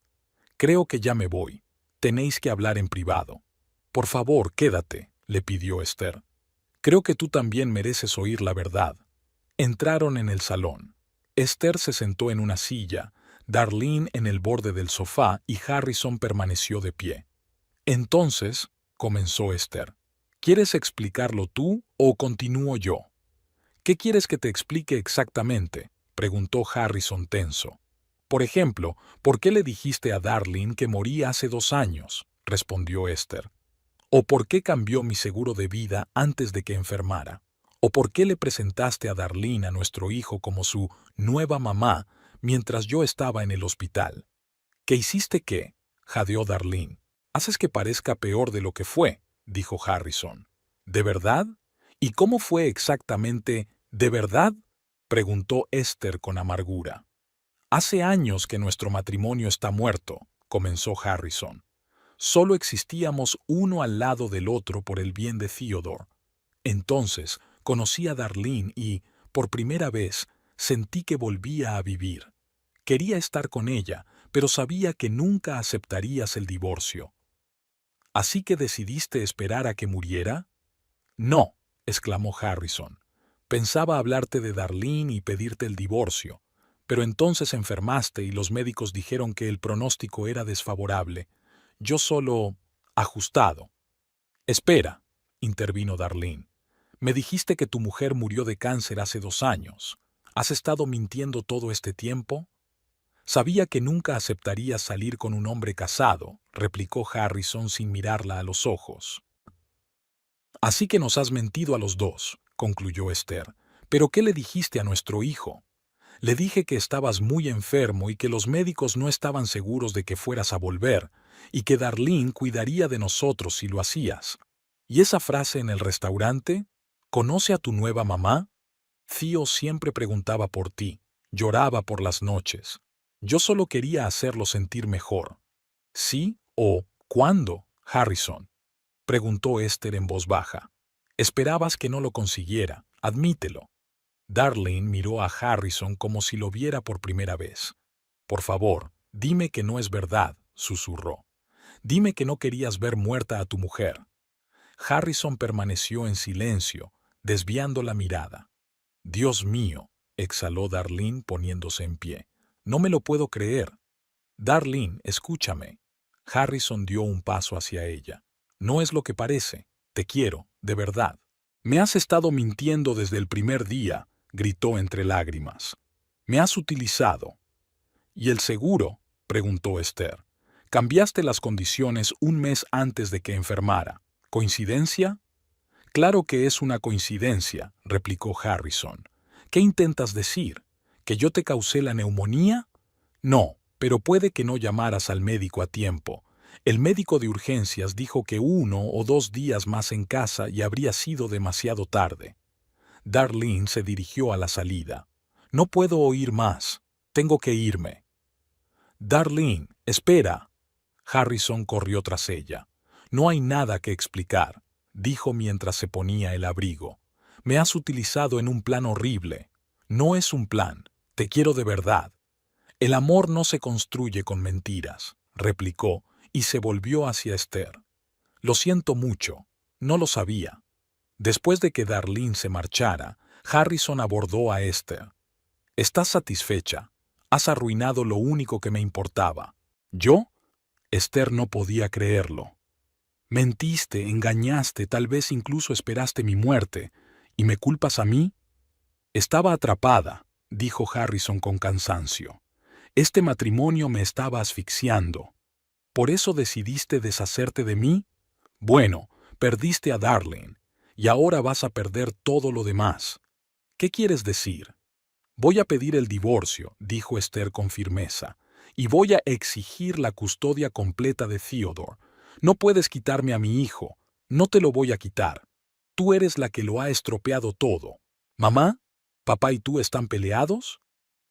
«Creo que ya me voy. Tenéis que hablar en privado». «Por favor, quédate», le pidió Esther. «Creo que tú también mereces oír la verdad». Entraron en el salón. Esther se sentó en una silla, Darlene en el borde del sofá y Harrison permaneció de pie. «Entonces», comenzó Esther, «¿quieres explicarlo tú o continúo yo?». «¿Qué quieres que te explique exactamente?», preguntó Harrison tenso. «Por ejemplo, ¿por qué le dijiste a Darlene que moría hace 2 años?», respondió Esther. «¿O por qué cambió mi seguro de vida antes de que enfermara? ¿O por qué le presentaste a Darlene a nuestro hijo como su nueva mamá mientras yo estaba en el hospital?». «¿Qué hiciste qué?», jadeó Darlene. «Haces que parezca peor de lo que fue», dijo Harrison. «¿De verdad? ¿Y cómo fue exactamente de verdad?», preguntó Esther con amargura. «Hace años que nuestro matrimonio está muerto», comenzó Harrison. «Solo existíamos uno al lado del otro por el bien de Theodore. Entonces conocí a Darlene y, por primera vez, sentí que volvía a vivir. Quería estar con ella, pero sabía que nunca aceptarías el divorcio». «¿Así que decidiste esperar a que muriera?». «No», exclamó Harrison. «Pensaba hablarte de Darlene y pedirte el divorcio, pero entonces enfermaste y los médicos dijeron que el pronóstico era desfavorable. Yo solo... ajustado». «Espera», intervino Darlene. «Me dijiste que tu mujer murió de cáncer hace 2 años. ¿Has estado mintiendo todo este tiempo?». «Sabía que nunca aceptarías salir con un hombre casado», replicó Harrison sin mirarla a los ojos. «Así que nos has mentido a los dos», concluyó Esther. «¿Pero qué le dijiste a nuestro hijo?». «Le dije que estabas muy enfermo y que los médicos no estaban seguros de que fueras a volver, y que Darlene cuidaría de nosotros si lo hacías». «¿Y esa frase en el restaurante? ¿Conoce a tu nueva mamá?». «Theo siempre preguntaba por ti, lloraba por las noches. Yo solo quería hacerlo sentir mejor». ¿Sí o cuándo, Harrison? Preguntó Esther en voz baja. Esperabas que no lo consiguiera, admítelo. Darlene miró a Harrison como si lo viera por primera vez. Por favor, dime que no es verdad, susurró. Dime que no querías ver muerta a tu mujer. Harrison permaneció en silencio, desviando la mirada. Dios mío, exhaló Darlene poniéndose en pie. No me lo puedo creer. Darlene, escúchame. Harrison dio un paso hacia ella. No es lo que parece. Te quiero, de verdad. Me has estado mintiendo desde el primer día, gritó entre lágrimas. Me has utilizado. ¿Y el seguro? Preguntó Esther. Cambiaste las condiciones un mes antes de que enfermara. ¿Coincidencia? Claro que es una coincidencia, replicó Harrison. ¿Qué intentas decir? ¿Que yo te causé la neumonía? No, pero puede que no llamaras al médico a tiempo. El médico de urgencias dijo que 1 o 2 días más en casa y habría sido demasiado tarde. Darlene se dirigió a la salida. No puedo oír más. Tengo que irme. Darlene, espera. Harrison corrió tras ella. No hay nada que explicar, dijo mientras se ponía el abrigo. Me has utilizado en un plan horrible. No es un plan. Te quiero de verdad. El amor no se construye con mentiras, replicó, y se volvió hacia Esther. Lo siento mucho. No lo sabía. Después de que Darlene se marchara, Harrison abordó a Esther. ¿Estás satisfecha? Has arruinado lo único que me importaba. ¿Yo? Esther no podía creerlo. Mentiste, engañaste, tal vez incluso esperaste mi muerte. ¿Y me culpas a mí? Estaba atrapada, dijo Harrison con cansancio. Este matrimonio me estaba asfixiando. ¿Por eso decidiste deshacerte de mí? Bueno, perdiste a Darlene, y ahora vas a perder todo lo demás. ¿Qué quieres decir? Voy a pedir el divorcio, dijo Esther con firmeza, y voy a exigir la custodia completa de Theodore. No puedes quitarme a mi hijo, no te lo voy a quitar. Tú eres la que lo ha estropeado todo. ¿Mamá? ¿Papá y tú están peleados?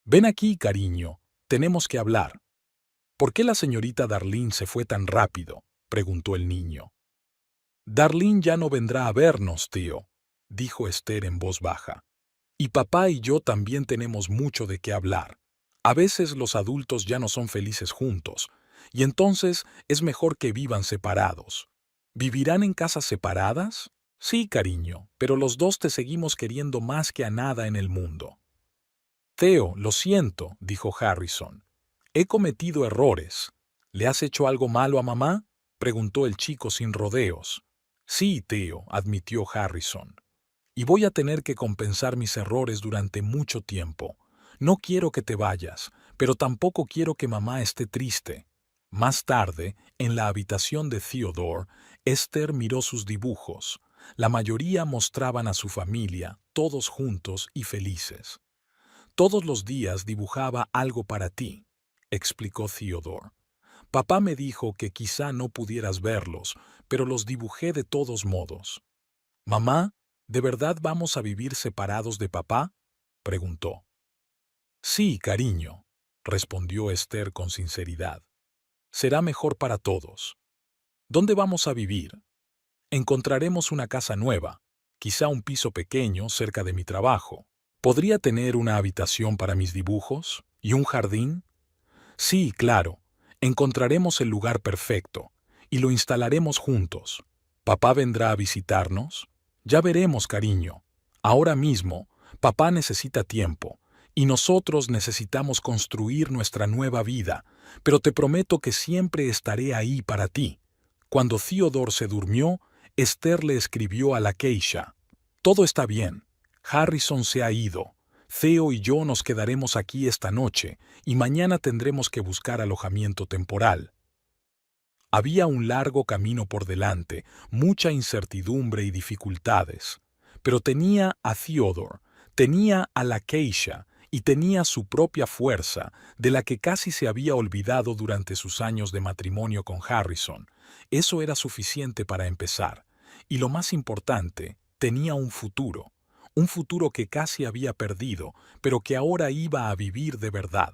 Ven aquí, cariño, tenemos que hablar. ¿Por qué la señorita Darlene se fue tan rápido?, preguntó el niño. Darlene ya no vendrá a vernos, tío, dijo Esther en voz baja. Y papá y yo también tenemos mucho de qué hablar. A veces los adultos ya no son felices juntos, y entonces es mejor que vivan separados. ¿Vivirán en casas separadas? Sí, cariño, pero los dos te seguimos queriendo más que a nada en el mundo. Theo, lo siento, dijo Harrison. He cometido errores. ¿Le has hecho algo malo a mamá?, preguntó el chico sin rodeos. Sí, Theo, admitió Harrison. Y voy a tener que compensar mis errores durante mucho tiempo. No quiero que te vayas, pero tampoco quiero que mamá esté triste. Más tarde, en la habitación de Theodore, Esther miró sus dibujos. La mayoría mostraban a su familia, todos juntos y felices. Todos los días dibujaba algo para ti, explicó Theodore. Papá me dijo que quizá no pudieras verlos, pero los dibujé de todos modos. Mamá, ¿de verdad vamos a vivir separados de papá?, preguntó. Sí, cariño, respondió Esther con sinceridad. Será mejor para todos. ¿Dónde vamos a vivir? Encontraremos una casa nueva, quizá un piso pequeño cerca de mi trabajo. ¿Podría tener una habitación para mis dibujos? ¿Y un jardín? Sí, claro. Encontraremos el lugar perfecto y lo instalaremos juntos. ¿Papá vendrá a visitarnos? Ya veremos, cariño. Ahora mismo, papá necesita tiempo y nosotros necesitamos construir nuestra nueva vida, pero te prometo que siempre estaré ahí para ti. Cuando Theodore se durmió, Esther le escribió a la Keisha. Todo está bien. Harrison se ha ido. Theo y yo nos quedaremos aquí esta noche y mañana tendremos que buscar alojamiento temporal. Había un largo camino por delante, mucha incertidumbre y dificultades. Pero tenía a Theodore, tenía a la Keisha y tenía su propia fuerza, de la que casi se había olvidado durante sus años de matrimonio con Harrison. Eso era suficiente para empezar. Y lo más importante, tenía un futuro que casi había perdido, pero que ahora iba a vivir de verdad.